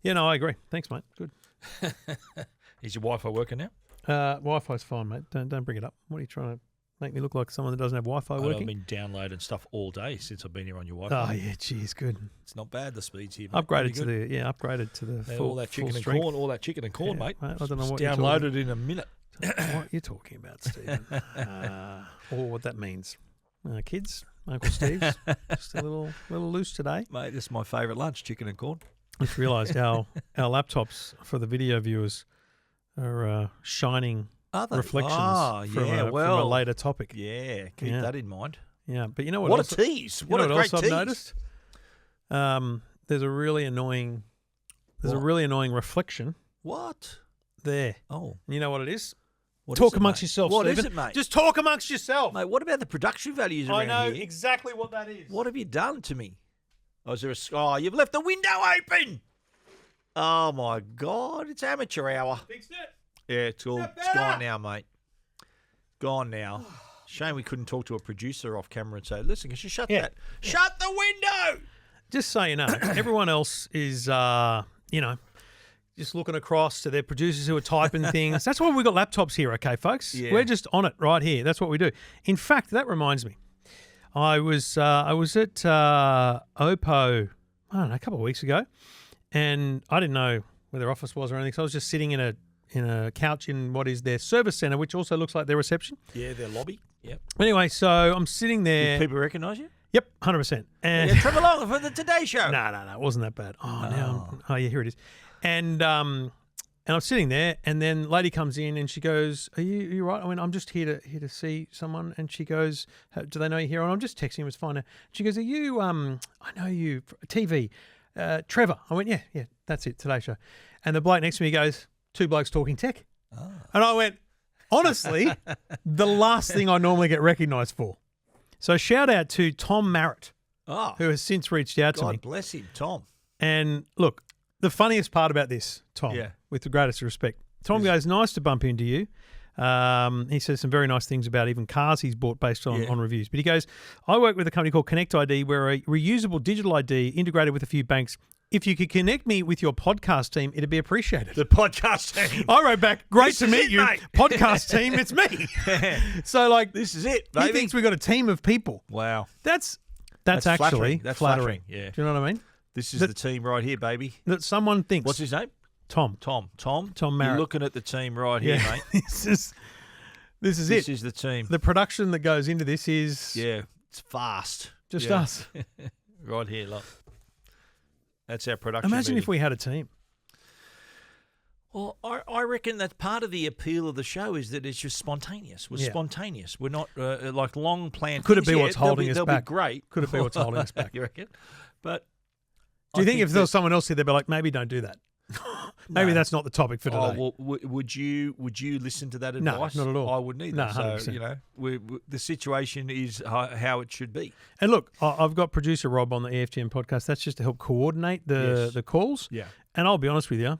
Yeah, no, I agree. Thanks, mate. Good. Is your Wi-Fi working now? Wi-Fi's fine, mate. Don't bring it up. What are you trying to make me look like someone that doesn't have Wi-Fi working? I've been downloading stuff all day since I've been here on your Wi-Fi. Oh yeah, geez, good. It's not bad, the speeds here. Mate. Upgraded to the full, all that chicken full and strength. corn, all that chicken and corn, Yeah, mate. I don't know what downloaded in a minute. What you're talking about, Stephen? Or what that means. Kids, Uncle Steve's just a little loose today. Mate, this is my favourite lunch, chicken and corn. I just realised our laptops for the video viewers are shining reflections from a later topic. Yeah, keep that in mind. Yeah, but you know what? What a tease! What a great tease! I've noticed? There's a really annoying. A really annoying reflection. What? There. Oh, you know what it is? Talk amongst yourself, What Stephen. is it, mate? Just talk amongst yourself. Mate, what about the production values around I know here? exactly what that is. What have you done to me? Oh, is there a... you've left the window open! Oh, my God. It's amateur hour. Fixed it? Yeah, it's gone now, mate. Gone now. Shame we couldn't talk to a producer off camera and say, listen, can you shut that? Yeah. Shut the window! Just so you know, everyone else is, just looking across to their producers who are typing things. That's why we've got laptops here, okay, folks? Yeah. We're just on it right here. That's what we do. In fact, that reminds me. I was at Oppo, I don't know, a couple of weeks ago, and I didn't know where their office was or anything, so I was just sitting in a couch in what is their service centre, which also looks like their reception. Yeah, their lobby. Yep. Anyway, so I'm sitting there. Did people recognise you? Yep, 100%. And Trevor Long for the Today Show. No, it wasn't that bad. Oh, yeah, here it is. And I'm sitting there, and then lady comes in, and she goes, "Are you right?" I went, "I'm just here to see someone." And she goes, "Do they know you're here?" And I'm just texting him. It's fine. She goes, "Are you? I know you. TV, Trevor." I went, "Yeah, that's it. Today Show." And the bloke next to me goes, "Two Blokes Talking Tech." Oh. And I went, honestly, the last thing I normally get recognised for. So shout out to Tom Marrett, who has since reached out to me. God bless him, Tom. And look. The funniest part about this, Tom, with the greatest respect, Tom goes, "Nice to bump into you." He says some very nice things about even cars he's bought based on reviews. But he goes, "I work with a company called Connect ID. We're a reusable digital ID integrated with a few banks. If you could connect me with your podcast team, it'd be appreciated." The podcast team. I wrote back, "Great to meet you, mate. Podcast team, it's me." So, this is it, baby. He thinks we've got a team of people. Wow. That's actually flattering. Yeah. Do you know what I mean? This is the team right here, baby. That someone thinks. What's his name? Tom Marrett. You're looking at the team right here, mate. This is it. This is the team. The production that goes into this is... Yeah, it's fast. Just us. Right here, look. That's our production Imagine if we had a team. Well, I reckon that part of the appeal of the show is that it's just spontaneous. We're spontaneous. We're not like long planned. Could it be what's holding us back? They'll be great. Could it be what's holding us back? You reckon? But... Do you think if there was someone else here, they'd be like, maybe don't do that? Maybe that's not the topic for today. Well, would you listen to that advice? No, not at all. I wouldn't either. No, 100%. So, the situation is how it should be. And look, I've got producer Rob on the EFTM podcast. That's just to help coordinate the calls. Yeah. And I'll be honest with you.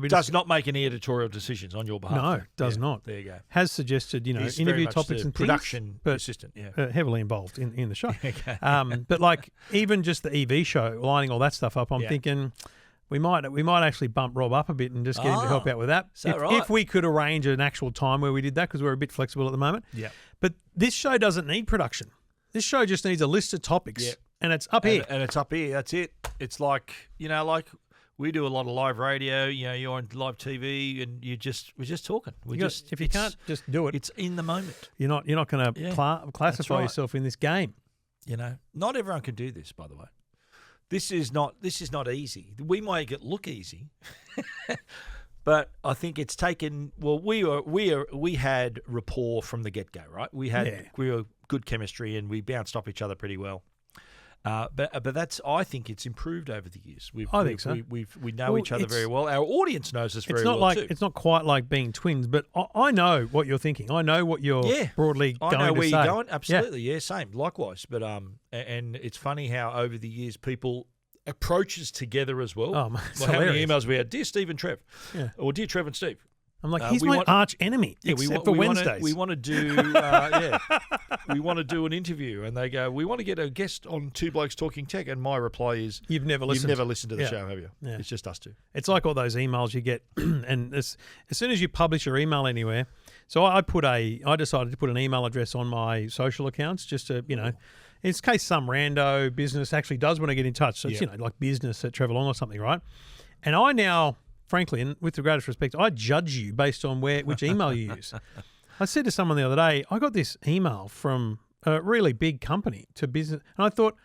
Does not make any editorial decisions on your behalf. No, does not. There you go. Has suggested, He's interview topics and production things, assistant, heavily involved in the show. Okay. But like even just the EV show, lining all that stuff up, I'm thinking we might actually bump Rob up a bit and just get him to help out with that. If we could arrange an actual time where we did that, because we're a bit flexible at the moment. Yeah. But this show doesn't need production. This show just needs a list of topics, and it's up here. And it's up here. That's it. It's like we do a lot of live radio. You're on live TV, and we're just talking. If you can't just do it, it's in the moment. You're not going to classify yourself in this game. Not everyone can do this. By the way, this is not easy. We might look easy, but I think it's taken. Well, we had rapport from the get go, right? We were good chemistry, and we bounced off each other pretty well. But I think it's improved over the years. I think so. We know each other very well. Our audience knows us very well too. It's not quite like being twins, but I know what you're thinking. I know what you're broadly going to say. I know where you're going. Absolutely, yeah, same, likewise. But and it's funny how over the years people approach us together as well. Oh, how many emails we had? Dear Steve and Trev, or Dear Trev and Steve. I'm like, he's my arch enemy, except for Wednesdays. We want to do, we want to do an interview, and they go, we want to get a guest on Two Blokes Talking Tech, and my reply is, You've never listened to the show, have you? Yeah. It's just us two. It's like all those emails you get, and as soon as you publish your email anywhere, so I decided to put an email address on my social accounts just to, in case some rando business actually does want to get in touch. So it's, like business at Trevor Long or something, right? And I now, frankly, and with the greatest respect, I judge you based on which email you use. I said to someone the other day, I got this email from a really big company to business, and I thought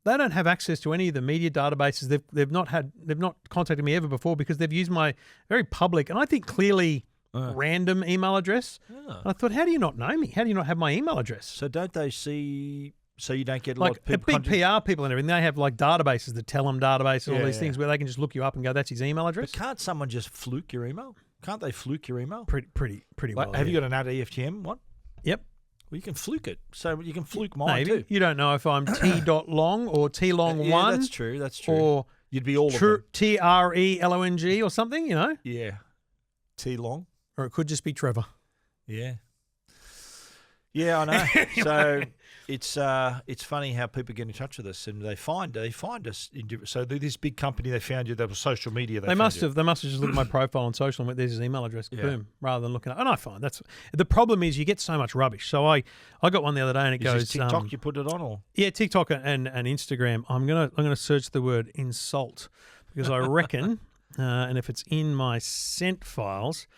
they don't have access to any of the media databases. They've not contacted me ever before because they've used my very public and I think clearly random email address. And I thought, how do you not know me? How do you not have my email address? So don't they see? So you don't get a like lot of people. Big PR people and everything. They have like databases, the Tellem database, and all these things where they can just look you up and go, that's his email address. But can't someone just fluke your email? Can't they fluke your email? Pretty well. Have you got an @EFTM one? Yep. Well, you can fluke it. So you can fluke mine too. You don't know if I'm T.long or T.long1. Yeah, that's true. Or you'd be all of them. TRELONG or something, Yeah. T.long. Or it could just be Trevor. Yeah. Yeah, I know. So it's funny how people get in touch with us and they find us. So this big company, they found you. That was social media. They must have just looked at my profile on social and went, "There's his email address." Boom, rather than looking at. And I find that's the problem is you get so much rubbish. So I got one the other day and it goes TikTok. You put it on or TikTok and Instagram. I'm gonna search the word insult because I reckon, and if it's in my sent files.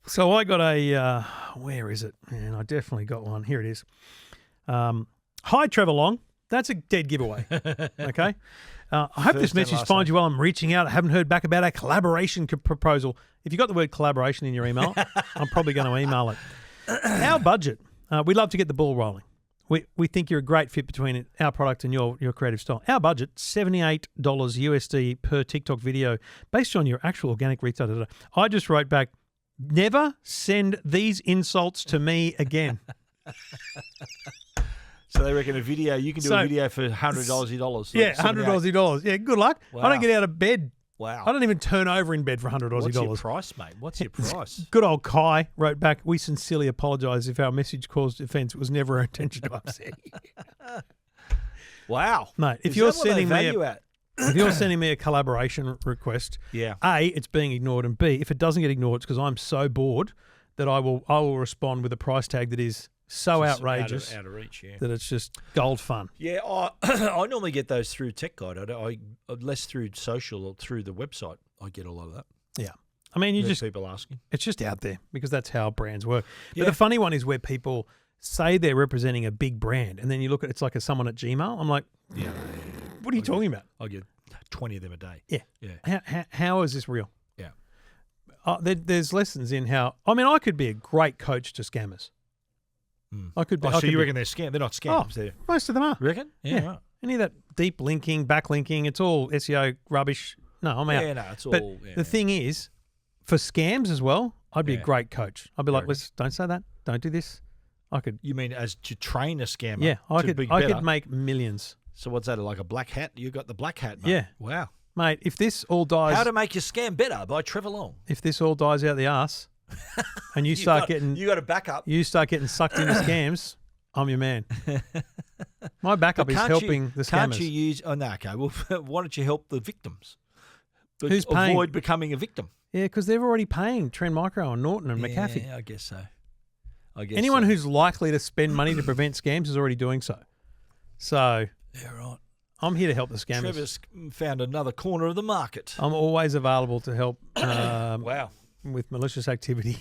So I got a, where is it? And I definitely got one. Here it is. Hi, Trevor Long. That's a dead giveaway. Okay. I hope this message finds you while I'm reaching out. I haven't heard back about a collaboration proposal. If you got the word collaboration in your email, I'm probably going to email it. Our budget. We'd love to get the ball rolling. We think you're a great fit between our product and your creative style. Our budget, $78 USD per TikTok video based on your actual organic reach data. I just wrote back, never send these insults to me again. So they reckon a video, you can do a video for $100 Aussie. So yeah, $100 Aussie. Yeah, good luck. Wow. I don't get out of bed. Wow. I don't even turn over in bed for $100 Aussie. What's your price, mate? What's your price? Good old Kai wrote back, we sincerely apologise if our message caused offence. It was never our intention to upset you. Wow. Mate, if you're sending me a collaboration request, A, it's being ignored, and B, if it doesn't get ignored, it's because I'm so bored that I will respond with a price tag that is so just outrageous, out of reach, that it's just gold fun. Yeah, I normally get those through Tech Guide. I less through social or through the website. I get a lot of that. Yeah, I mean, people asking. It's just out there because that's how brands work. But the funny one is where people say they're representing a big brand, and then you look at it's like someone at Gmail. I'm like, what are you talking about? I get 20 of them a day. Yeah. How is this real? Yeah. There's lessons in how. I mean, I could be a great coach to scammers. I could be. So you reckon they're scams? They're not scams. Oh, most of them are. You reckon? Yeah. Right. Any of that deep linking, backlinking, it's all SEO rubbish. No, I'm out. Yeah, no, it's all. But the thing is, for scams as well, I'd be a great coach. I'd be like, don't say that. Don't do this. I could. You mean as to train a scammer? Yeah, I could make millions. So what's that, like a black hat? You got the black hat, mate. Yeah. Wow. Mate, if this all dies... How to Make Your Scam Better by Trevor Long. If this all dies out the arse and you start getting... You got a backup. You start getting sucked into scams, I'm your man. My backup is helping the scammers. Can't you use... Oh, no, okay. Well, why don't you help the victims? Who's paying? Avoid becoming a victim. Yeah, because they're already paying Trend Micro and Norton and McAfee. Yeah, I guess so. Anyone who's likely to spend money to prevent scams is already doing so. So... Yeah, right. I'm here to help the scammers. Trevor's found another corner of the market. I'm always available to help with malicious activity.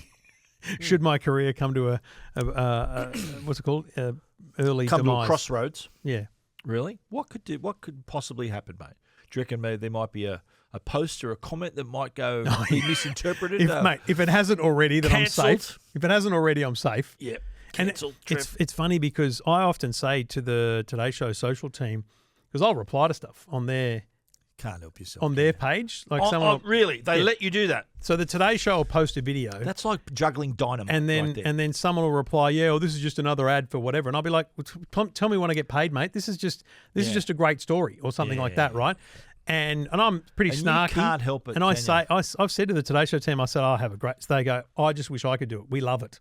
Should my career come to a what's it called? Early come demise. To a crossroads. Yeah. Really? What could possibly happen, mate? Do you reckon there might be a post or a comment that might be misinterpreted? If it hasn't already, then cancelled. I'm safe. If it hasn't already, I'm safe. Yep. Cancelled. It's funny because I often say to the Today Show social team, because I'll reply to stuff on their can't help yourself on their page. Like really? They let you do that? So the Today Show will post a video. That's like juggling dynamite. And then someone will reply, this is just another ad for whatever. And I'll be like, tell me when I get paid, mate. This is just a great story or something like that, right? And I'm pretty And snarky. you can't help it. And I can say, you? I've said to the Today Show team, I said, I have a great. So they go, I just wish I could do it. We love it.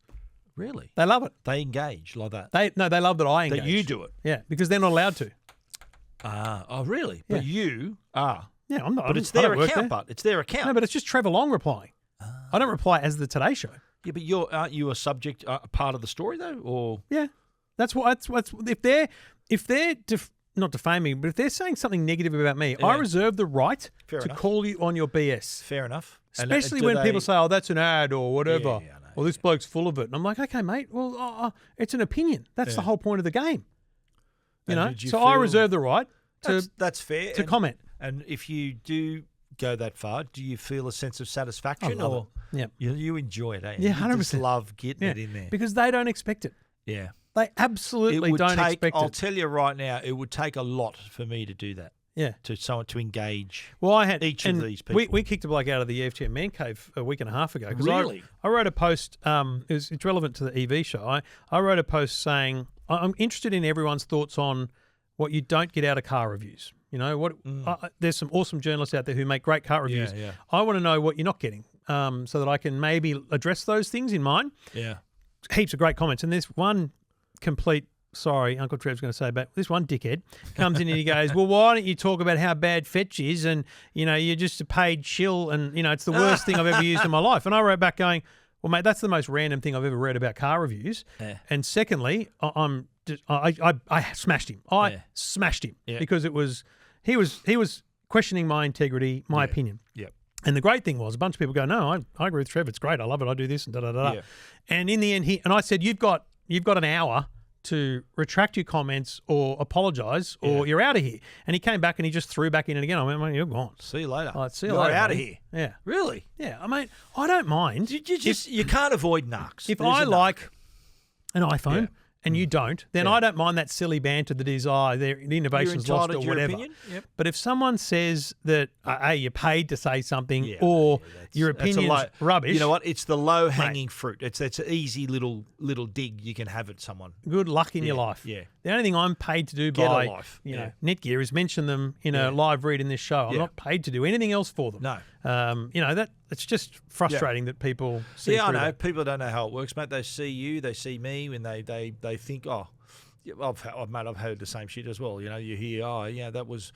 Really? They love it. They engage like that. They love that I engage. That you do it. Yeah, because they're not allowed to. Oh, really? Yeah. But you are. Yeah, I'm not. But it's I their don't work account, there. but it's their account. No, but it's just Trevor Long replying. I don't reply as the Today Show. Yeah, but aren't you a subject, a part of the story though, or Yeah, that's what's if they're not defaming, but if they're saying something negative about me, I reserve the right Fair to enough. call you on your BS. fair enough? And Especially do when they- people say, "Oh, that's an ad" or whatever, Yeah, I know, or "This bloke's full of it," and I'm like, "Okay, mate. Well, it's an opinion. That's the whole point of the game." You And know. did you So I feel- reserve the right to that's fair to comment. And if you do go that far, do you feel a sense of satisfaction, I love or Yeah, you enjoy it? Eh? Yeah, You 100%. just love getting yeah, it in there. because they don't expect it. Yeah, They absolutely don't expect I'll it. tell you right now, it would take a lot for me to do that. Yeah. To someone to engage. Well, I had each of and these people. We kicked a bloke out of the EFTM Man Cave a week and a half ago. 'Cause Really? I wrote a post. It's relevant to the EV show. I wrote a post saying I'm interested in everyone's thoughts on what you don't get out of car reviews. You know what? There's some awesome journalists out there who make great car reviews. Yeah. I want to know what you're not getting, so that I can maybe address those things in mine. Yeah. Heaps of great comments, and there's one complete. Sorry, Uncle Trev's going to say, but this one dickhead comes in and he goes, well, why don't you talk about how bad fetch is and, you know, you're just a paid shill and, you know, it's the worst thing I've ever used in my life. And I wrote back going, well, mate, that's the most random thing I've ever read about car reviews. Yeah. And secondly, I smashed him. I smashed him because he was questioning my integrity, my opinion. Yep. And the great thing was a bunch of people go, no, I agree with Trev. It's great. I love it. I do this and da-da-da-da. Yeah. And in the end, I said, you've got an hour to retract your comments or apologise or you're out of here. And he came back and he just threw back in it again. I went, well, you're gone. See you later. All right, see you You're later, out of buddy. here. Yeah. Really? Yeah. I mean, I don't mind. You can't avoid narcs. If There's I a narc. like an iPhone and you don't, then Yeah. I don't mind that silly banter that is, the innovation's You're lost entitled or to your whatever. opinion. Yep. But if someone says that, hey, you're paid to say something Yeah, or yeah, your that's a opinion's rubbish, You know what? It's the low hanging fruit. It's an easy little dig you can have at someone. good luck in your life. Yeah. The only thing I'm paid to do Get a by life. you Yeah. know Netgear is mention them in a live read in this show. I'm Yeah. not paid to do anything else for them. No. You know that it's just frustrating that people see Yeah, I through know. that. People don't know how it works, mate. They see you, they see me, and they think, oh, yeah, I've heard the same shit as well. You know, you hear, oh, yeah, that was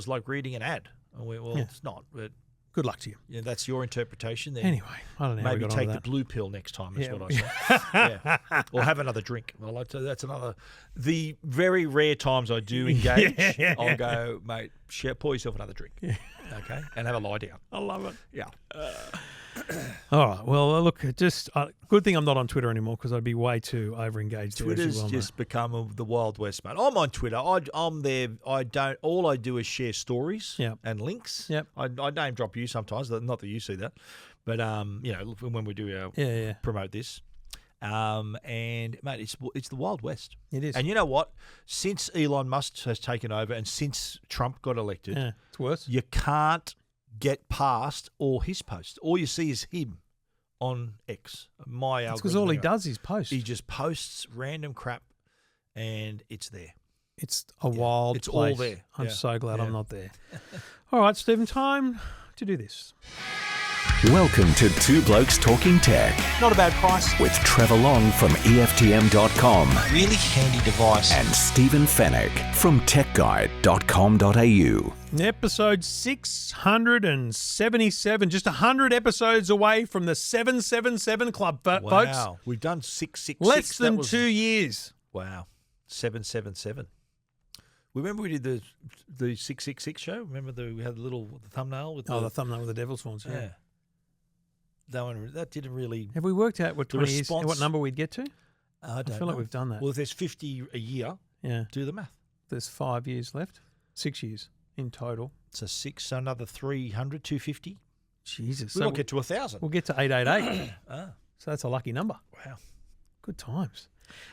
like reading an ad. Well, it's not, but Good luck to you. yeah, that's your interpretation. Then Anyway, I don't know. How we maybe got take onto the that. blue pill next time. Is Yeah. what I say. Yeah. Or have another drink. Well, that's another. The very rare times I do engage, I'll go, mate. Pour yourself another drink, okay, and have a lie down. I love it. Yeah. All right. Well, look, just good thing I'm not on Twitter anymore because I'd be way too over-engaged. there, as you Twitter's well know. just become the Wild West, mate. I'm on Twitter. I'm there. All I do is share stories and links. Yep. I name drop you sometimes. Not that you see that, but you know, when we do our promote this, and mate, it's the Wild West. It is. And you know what? Since Elon Musk has taken over, and since Trump got elected, It's worse. you can't get past all his posts. All you see is him on X. My It's because all he algorithm. does is post. He just posts random crap, and it's there. It's a wild It's place. all there. I'm Yeah. so glad Yeah. I'm not there. All right, Stephen, time to do this. Welcome to Two Blokes Talking Tech Not a bad price. with Trevor Long from EFTM.com Really handy device. and Stephen Fennick from techguide.com.au. Episode 677, just 100 episodes away from the 777 Club, folks. Wow, we've done 666. Less than 2 years. Wow, 777. Remember we did the 666 show. Remember we had the little thumbnail with The thumbnail with the devil's horns. yeah. That didn't really. Have we worked out what The 20 years, response- what number we'd get to? I don't feel like know. we've done that. Well, if there's 50 a year, Yeah. do the math. There's 5 years left. 6 years in total. So another 300, 250. Jesus. We So won't get to 1,000. we'll get to 888. Ah, So that's a lucky number. wow. Good times.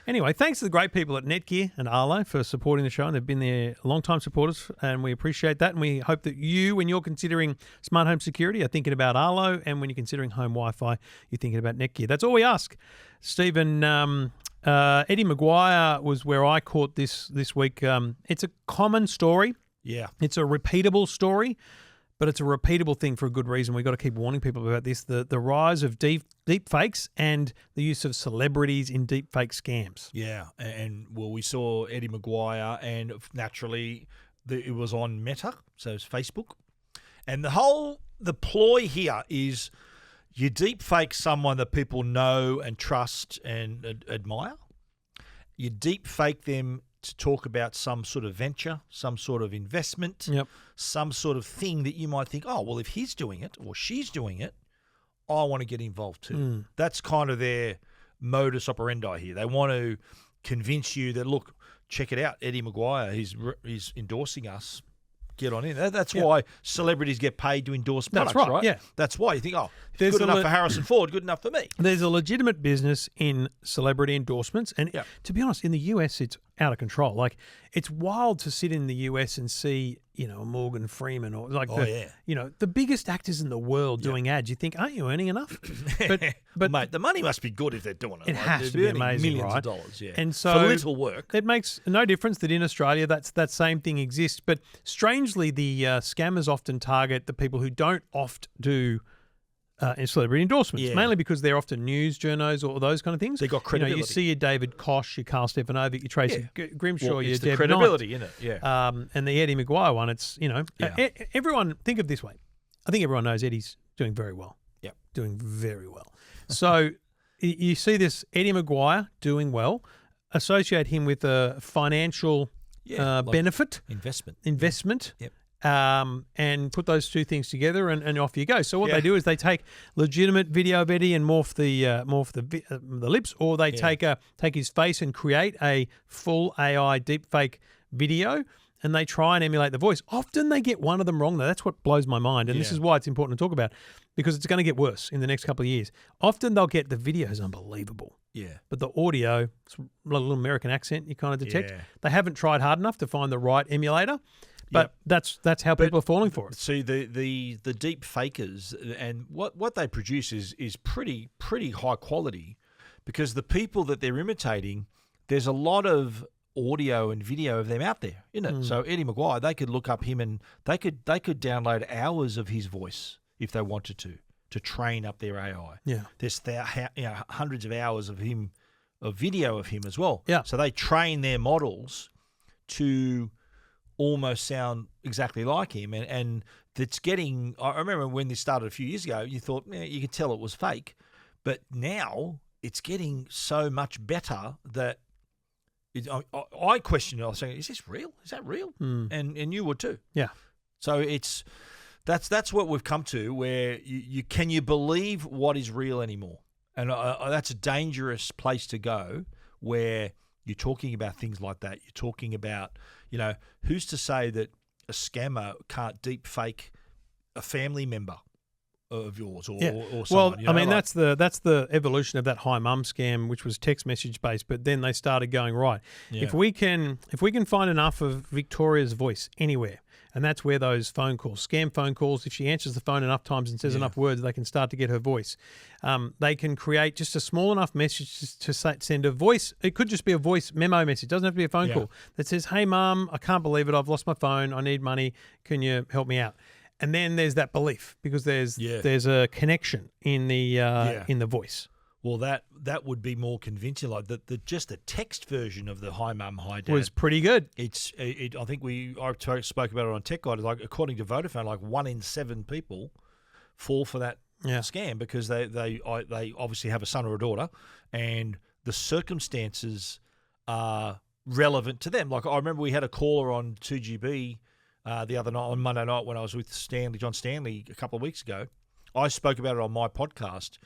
Anyway, thanks to the great people at Netgear and Arlo for supporting the show. And they've been there long-time supporters, and we appreciate that. And we hope that you, when you're considering smart home security, are thinking about Arlo, and when you're considering home Wi-Fi, you're thinking about Netgear. That's all we ask. Stephen, Eddie McGuire was where I caught this week. It's a common story Yeah. It's a repeatable story, but it's a repeatable thing for a good reason. We've got to keep warning people about this. The rise of deep fakes and the use of celebrities in deep fake scams. Yeah. And well, we saw Eddie McGuire, and naturally it was on Meta, so it's Facebook. And the ploy here is you deep fake someone that people know and trust and admire. You deep fake them to talk about some sort of venture, some sort of investment, some sort of thing that you might think, oh, well, if he's doing it or she's doing it, I want to get involved too. That's kind of their modus operandi here. They want to convince you that, look, check it out, Eddie McGuire, he's endorsing us. Get on in. That's why celebrities get paid to endorse products, right? Yeah. That's why you think, oh, if good enough for Harrison Ford, good enough for me. There's a legitimate business in celebrity endorsements. And to be honest, in the US, it's out of control. Like, it's wild to sit in the US and see, a Morgan Freeman or the biggest actors in the world doing ads. You think, aren't you earning enough? But mate, the money must be good if they're doing it. It has to be amazing, millions right? of dollars, And so for little work. It makes no difference that in Australia that same thing exists. But strangely, the scammers often target the people who don't oft do celebrity endorsements, mainly because they're often news journos or those kind of things. They got credibility. You see your David Koch, your Carl Stefanovic, your Tracy Grimshaw, your it's the Deb credibility, Knight. isn't it? Yeah. And the Eddie McGuire one, it's, everyone, think of it this way. I think everyone knows Eddie's doing very well. Yep. Doing very well. So you see this Eddie McGuire doing well, associate him with a financial benefit. Investment. Yep. And put those two things together and off you go. So what they do is they take legitimate video of Eddie and morph the lips, or they take his face and create a full AI deepfake video, and they try and emulate the voice. Often they get one of them wrong, though. That's what blows my mind, and this is why it's important to talk about, because it's going to get worse in the next couple of years. Often they'll get the videos unbelievable. Yeah. But the audio, it's a little American accent you kind of detect. Yeah. They haven't tried hard enough to find the right emulator. But that's how people are falling for it. See, the deep fakers and what they produce is pretty high quality, because the people that they're imitating, there's a lot of audio and video of them out there, isn't it? So Eddie McGuire, they could look up him and they could download hours of his voice if they wanted to train up their AI. Yeah, there's hundreds of hours of video of him as well. Yeah, so they train their models to almost sound exactly like him, and it's getting. I remember when this started a few years ago, you thought you could tell it was fake, but now it's getting so much better that I questioned it. I was saying, "Is this real? Is that real?" And you would too. Yeah. So that's what we've come to, where you can you believe what is real anymore, and that's a dangerous place to go, where you're talking about things like that. You're talking about, who's to say that a scammer can't deep fake a family member of yours or someone? Well, that's the evolution of that Hi Mum scam, which was text message based. But then they started going, right, if we can find enough of Victoria's voice anywhere, and that's where those scam phone calls, if she answers the phone enough times and says enough words, they can start to get her voice. They can create just a small enough message to send a voice. It could just be a voice memo message. It doesn't have to be a phone call that says, "Hey, Mum, I can't believe it. I've lost my phone. I need money. Can you help me out?" And then there's that belief, because there's a connection in the voice. Well, that would be more convincing. Like just the text version of the "Hi Mum, Hi Dad" was pretty good. I think I spoke about it on Tech Guide. Like, according to Vodafone, like 1 in 7 people fall for that scam, because they obviously have a son or a daughter, and the circumstances are relevant to them. Like, I remember we had a caller on 2GB the other night, on Monday night, when I was with John Stanley a couple of weeks ago. I spoke about it on my podcast,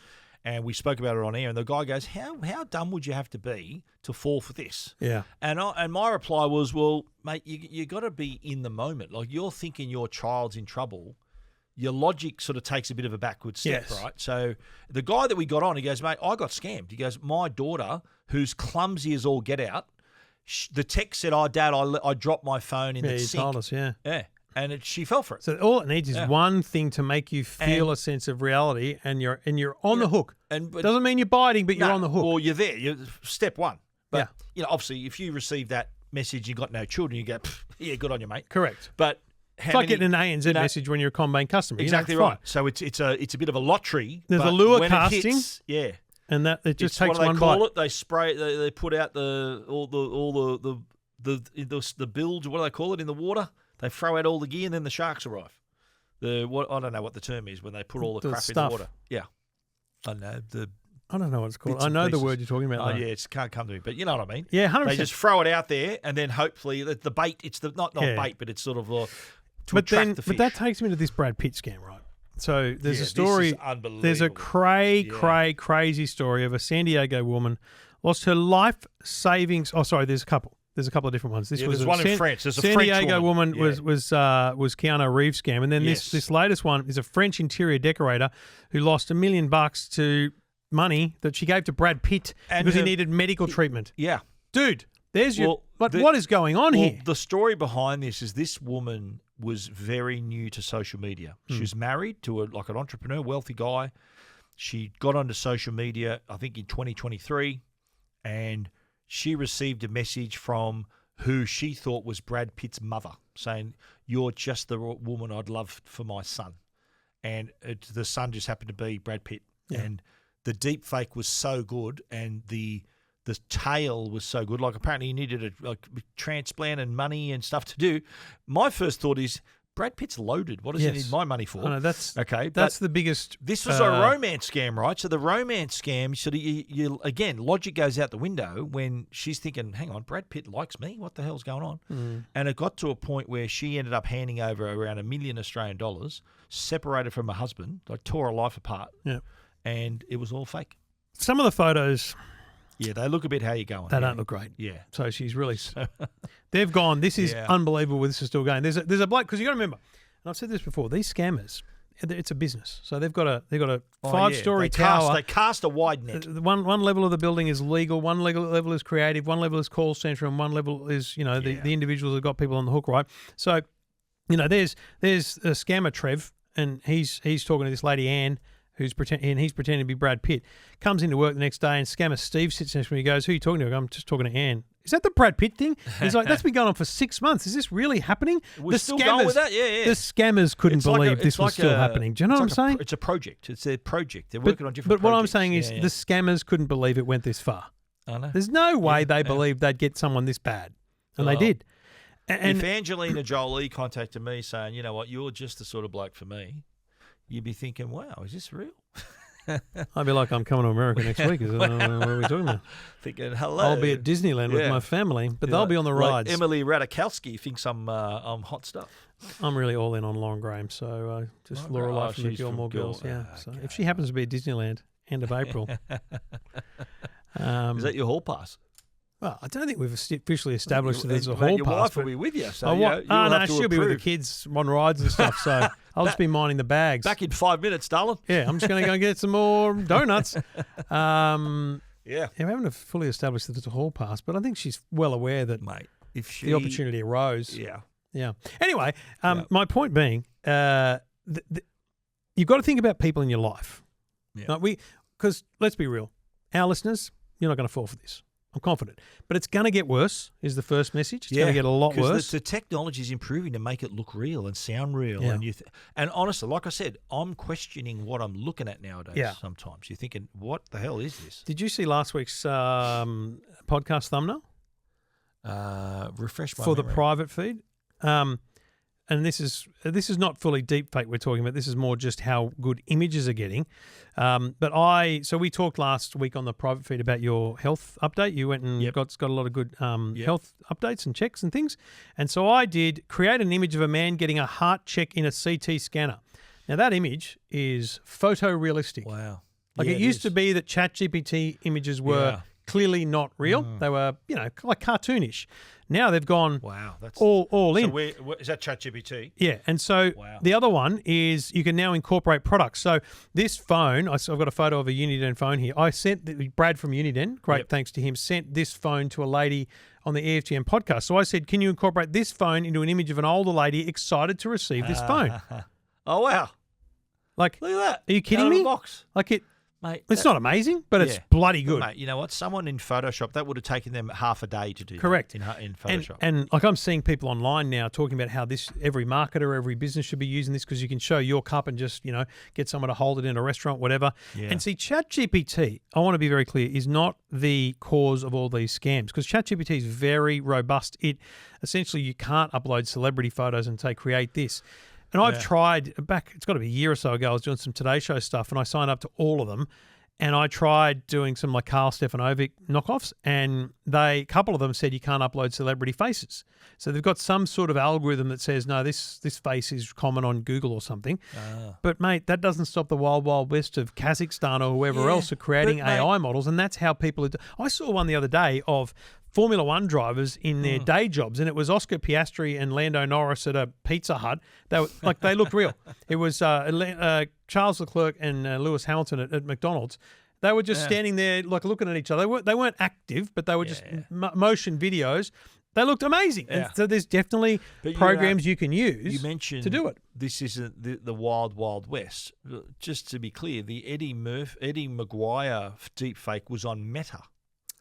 and we spoke about it on air. And the guy goes, "How dumb would you have to be to fall for this?" Yeah. And my reply was, "Well, mate, you got to be in the moment. Like, you're thinking your child's in trouble. Your logic sort of takes a bit of a backward step, right?" So the guy that we got on, he goes, "Mate, I got scammed." He goes, "My daughter, who's clumsy as all get out, the text said, 'Oh, Dad, I dropped my phone in the sink.'" Told us, yeah. And she fell for it. So all it needs is one thing to make you feel a sense of reality, and you're on the hook. And doesn't mean you're biting, but you're on the hook. Or you're there. You're step one. But obviously, if you receive that message, you got no children, you go, yeah, good on you, mate. Correct. But It's like getting an ANZ message when you're a CommBank customer. Exactly right. So it's a bit of a lottery. There's but a lure when casting. It hits, yeah. And that it just It's, takes what do one they call bite. it? They spray. They put out all the bilge. What do they call it in the water? They throw out all the gear, and then the sharks arrive. I don't know what the term is when they put all the crap in the water. Yeah, I know I don't know what it's called. bits I and know the pieces. word you're talking about. Oh though. yeah, it can't come to me, but you know what I mean. Yeah, 100%. They just throw it out there, and then hopefully the bait. It's the not bait, but it's sort of to attract the fish. But that takes me to this Brad Pitt scam, right? So there's a This story. is unbelievable. There's a crazy story of a San Diego woman lost her life savings. Oh, sorry. There's a couple. There's a couple of different ones. This was there's one in France. There's a San French Diego woman was Keanu Reeves scam, and then Yes. this latest one is a French interior decorator who lost $1 million to money that she gave to Brad Pitt because he needed medical treatment. Yeah. Dude, there's your. But what is going on here? The story behind this is this woman was very new to social media. She was married to an entrepreneur, wealthy guy. She got onto social media, I think, in 2023, and she received a message from who she thought was Brad Pitt's mother, saying, "You're just the woman I'd love for my son," and the son just happened to be Brad Pitt. Yeah. And the deep fake was so good, and the tale was so good. Like, apparently he needed a transplant and money and stuff to do. My first thought is, Brad Pitt's loaded. What does he need my money for? I know, that's okay. That's the biggest. This was a romance scam, right? So the romance scam, so you again, logic goes out the window when she's thinking, hang on, Brad Pitt likes me. What the hell's going on? And it got to a point where she ended up handing over around $1 million Australian, separated from her husband, like tore her life apart. Yeah. And it was all fake. Some of the photos. Yeah, they look a bit how you going. They don't look great. Yeah. So she's really. They've gone. This is unbelievable. This is still going. There's a bloke, because you got to remember, and I've said this before. These scammers, it's a business. So they've got a 5-story tower. They cast a wide net. One level of the building is legal. One level is creative. One level is call center, and one level is the individuals have got people on the hook, right? So there's a scammer Trev, and he's talking to this lady Anne, he's pretending to be Brad Pitt. Comes into work the next day, and scammer Steve sits next to me. He goes, "Who are you talking to?" I go, "I'm just talking to Anne." Is that the Brad Pitt thing? He's like, "That's been going on for 6 months. Is this really happening?" We're still going with that? Yeah. The scammers couldn't believe this was still happening. Do you know what I'm saying? It's a project. It's their project. They're working on different projects. But what I'm projects. saying is the scammers couldn't believe it went this far. I know. There's no way they believed they'd get someone this bad. And they did. And if Angelina Jolie contacted me saying, "You know what, you're just the sort of bloke for me," you'd be thinking, "Wow, is this real?" I'd be like, "I'm coming to America next week." What are we talking about? Thinking, hello. I'll be at Disneyland with my family, but they'll be on the rides. Like Emily Ratajkowski thinks I'm hot stuff. I'm really all in on Lauren Graham, so just Lorelai from the Gilmore Girls. Yeah. So if she happens to be at Disneyland end of April, is that your hall pass? Well, I don't think we've officially established that there's a hall your pass. Your wife will be with you, so she'll be with the kids on rides and stuff. So I'll just be minding the bags. Back in 5 minutes, darling. Yeah, I'm just going to go and get some more donuts. Yeah, we haven't fully established that it's a hall pass, but I think she's well aware that, mate, if the opportunity arose. Yeah. Anyway, my point being, you've got to think about people in your life. Yeah. Because let's be real, our listeners, you're not going to fall for this. I'm confident. But it's going to get worse, is the first message. It's going to get a lot worse. Because the technology is improving to make it look real and sound real. Yeah. And honestly, like I said, I'm questioning what I'm looking at nowadays sometimes. You're thinking, what the hell is this? Did you see last week's podcast thumbnail? Refresh my For memory. the private feed. And this is not fully deepfake we're talking about. This is more just how good images are getting. So we talked last week on the private feed about your health update. You went and got a lot of good health updates and checks and things. And so I did create an image of a man getting a heart check in a CT scanner. Now that image is photorealistic. Wow. Like it used to be that ChatGPT images were clearly not real. They were, like cartoonish. Now they've gone that's all in. So is that ChatGPT? Yeah, and so the other one is you can now incorporate products. So this phone, I've got a photo of a Uniden phone here. I sent Brad from Uniden, great thanks to him, sent this phone to a lady on the EFTM podcast. So I said, can you incorporate this phone into an image of an older lady excited to receive this phone? Oh, wow. Like, look at that. Are you kidding Out of me? the box. Like it. Mate, It's not amazing, but it's Yeah. bloody good. Mate, you know what? Someone in Photoshop, that would have taken them half a day to do. Correct. That in Photoshop. And like I'm seeing people online now talking about how every marketer, every business should be using this because you can show your cup and just, get someone to hold it in a restaurant, whatever. Yeah. And see, ChatGPT, I want to be very clear, is not the cause of all these scams because ChatGPT is very robust. It essentially, you can't upload celebrity photos and say, create this. And I've tried it's got to be a year or so ago, I was doing some Today Show stuff and I signed up to all of them. And I tried doing some like Carl Stefanovic knockoffs, and a couple of them said you can't upload celebrity faces. So they've got some sort of algorithm that says, no, this face is common on Google or something. But, mate, that doesn't stop the wild, wild west of Kazakhstan or whoever else are creating AI models, and that's how people are I saw one the other day of Formula One drivers in their day jobs, and it was Oscar Piastri and Lando Norris at a Pizza Hut. They looked real. It was Charles Leclerc and Lewis Hamilton at McDonald's. They were just standing there, like looking at each other. They weren't active, but they were just motion videos. They looked amazing. Yeah. And so there's definitely programs you can use. You mentioned to do it. This isn't the wild, wild west. Just to be clear, the Eddie McGuire deepfake was on Meta.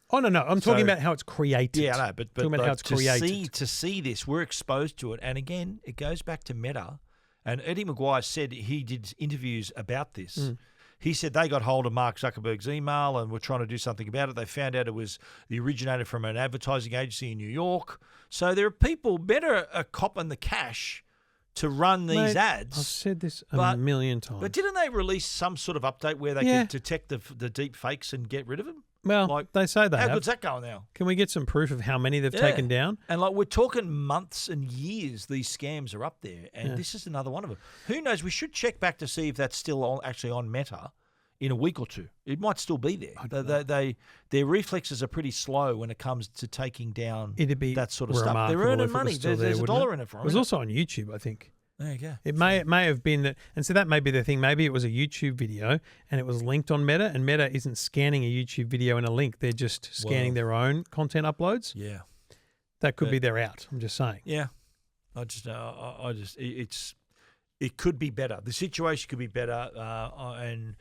Oh, no. I'm talking about how it's created. Yeah, I know, but talking about how it's created. To see this, we're exposed to it. And again, it goes back to Meta. And Eddie McGuire said he did interviews about this. He said they got hold of Mark Zuckerberg's email and were trying to do something about it. They found out it was the originated from an advertising agency in New York. So there are people better copping the cash to run these ads. I've said this a million times. But didn't they release some sort of update where they could detect the deep fakes and get rid of them? Well, they say they have. How good's that going now? Can we get some proof of how many they've taken down? And we're talking months and years these scams are up there, and this is another one of them. Who knows? We should check back to see if that's still actually on Meta in a week or two. It might still be there. Their reflexes are pretty slow when it comes to taking down that sort of stuff. They're earning money. There's a dollar in it for them. It was also on YouTube, I think. There you go. It may have been that, and so that may be the thing. Maybe it was a YouTube video and it was linked on Meta, and Meta isn't scanning a YouTube video in a link; they're just scanning their own content uploads. Yeah, that could be their out. I'm just saying. Yeah, it could be better. The situation could be better, and.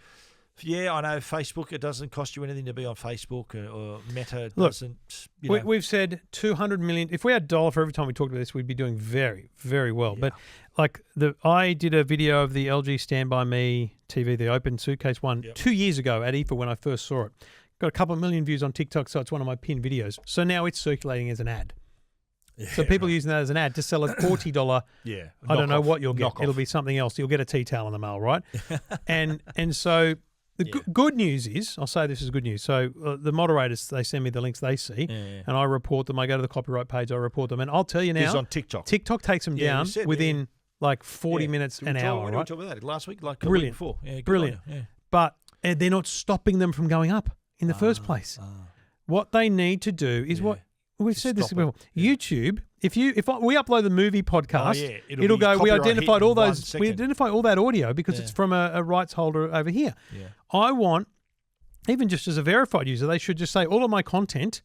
Yeah, I know Facebook, it doesn't cost you anything to be on Facebook or Meta doesn't. We've said 200 million. If we had $1 for every time we talked about this, we'd be doing very, very well. Yeah. But I did a video of the LG Stand By Me TV, the open suitcase one, 2 years ago at IFA when I first saw it. Got a couple of million views on TikTok, so it's one of my pinned videos. So now it's circulating as an ad. Yeah, so people using that as an ad to sell a $40. I don't know what you'll get. It'll be something else. You'll get a tea towel in the mail, right? and so. The good news is, I'll say this is good news. So the moderators, they send me the links they see, and I report them. I go to the copyright page, I report them, and I'll tell you now, it's on TikTok. TikTok takes them down within 40 minutes, an hour. We right? talked about that last week, a brilliant, week before. Yeah, brilliant. But they're not stopping them from going up in the first place. What they need to do is what we've said this before. YouTube. If we upload the movie podcast, it'll go. We identified all those. We identify all that audio because it's from a rights holder over here. Yeah. I want, even just as a verified user, they should just say all of my content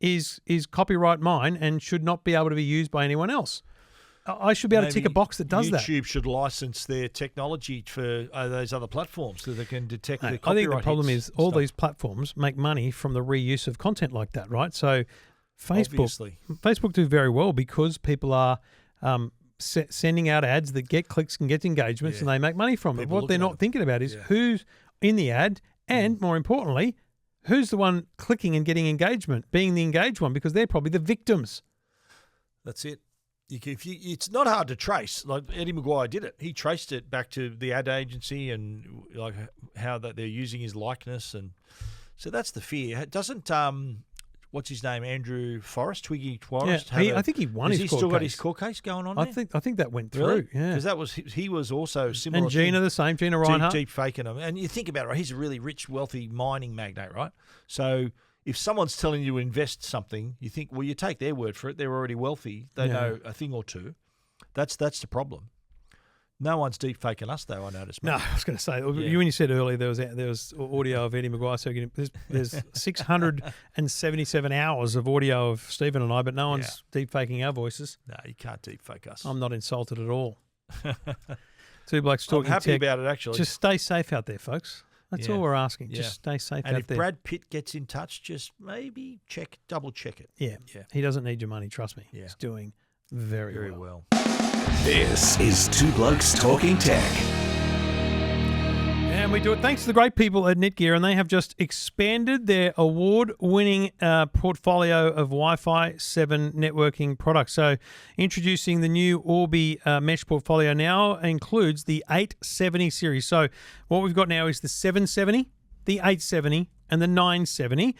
is copyright mine and should not be able to be used by anyone else. I should be able to tick a box that does that. YouTube should license their technology for those other platforms so they can detect the copyright. I think the problem is all these platforms make money from the reuse of content like that, right? So Facebook do very well because people are sending out ads that get clicks and get engagements and they make money from it. What they're not thinking about is who's in the ad and, more importantly, who's the one clicking and getting engagement, being the engaged one, because they're probably the victims. That's it. It's not hard to trace. Like Eddie McGuire did it. He traced it back to the ad agency and like how that they're using his likeness, and so that's the fear. It doesn't what's his name? Andrew Forrest, Twiggy Forrest. Yeah, I think he won his court case. Has he still got his court case going on? I think that went through. Really? Yeah, because he was also similar. And Gina the same. Gina Reinhardt. Deep faking him, and you think about it, right? He's a really rich, wealthy mining magnate, right? So if someone's telling you to invest something, you think, well, you take their word for it. They're already wealthy. They know a thing or two. That's the problem. No one's deep faking us, though. I noticed. No, I was going to say when you said earlier there was audio of Eddie McGuire. So there's 677 hours of audio of Stephen and I, but no one's deep faking our voices. No, you can't deep fake us. I'm not insulted at all. Two Blokes Talking Tech. I'm happy about it, actually. Just stay safe out there, folks. That's Yeah. all we're asking. Yeah. Just stay safe And out if there. Brad Pitt gets in touch, just maybe double check it. Yeah. Yeah. He doesn't need your money, trust me. Yeah. He's doing very, Very well. well. This is Two Blokes Talking Tech. And we do it thanks to the great people at Netgear, and they have just expanded their award-winning portfolio of Wi-Fi 7 networking products. So introducing the new Orbi mesh portfolio now includes the 870 series. So what we've got now is the 770, the 870, and the 970.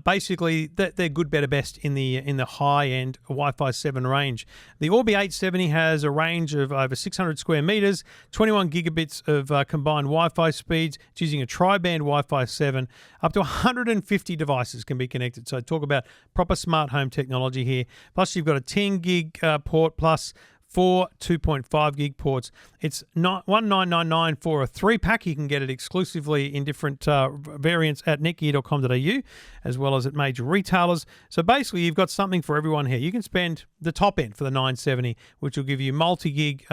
Basically, they're good, better, best in the high-end Wi-Fi 7 range. The Orbi 870 has a range of over 600 square meters, 21 gigabits of combined Wi-Fi speeds. It's using a tri-band Wi-Fi 7. Up to 150 devices can be connected. So talk about proper smart home technology here. Plus, you've got a 10 gig port plus 4 2.5 gig ports. It's $1999 for a 3-pack. You can get it exclusively in different variants at netgear.com.au, as well as at major retailers. So basically, you've got something for everyone here. You can spend the top end for the 970, which will give you multi-gig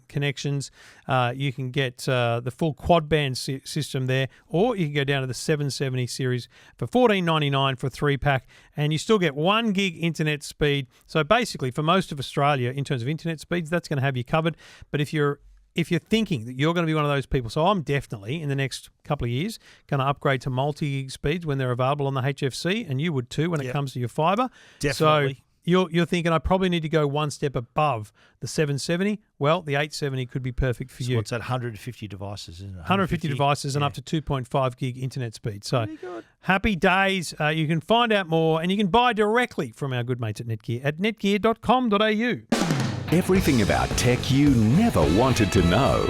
connections. You can get the full quad-band system there, or you can go down to the 770 series for $14.99 for a 3-pack, and you still get 1 gig internet speed. So basically, for most of Australia, in terms of internet speeds, that's going to have you covered. But if you're thinking that you're going to be one of those people, so I'm definitely in the next couple of years going to upgrade to multi-gig speeds when they're available on the HFC, and you would too when it comes to your fibre. Definitely. So you're thinking I probably need to go one step above the 770. Well, the 870 could be perfect for you. What's that? 150 devices, isn't it? 150 devices and up to 2.5 gig internet speed. So happy days. You can find out more and you can buy directly from our good mates at Netgear at netgear.com.au. Everything about tech you never wanted to know.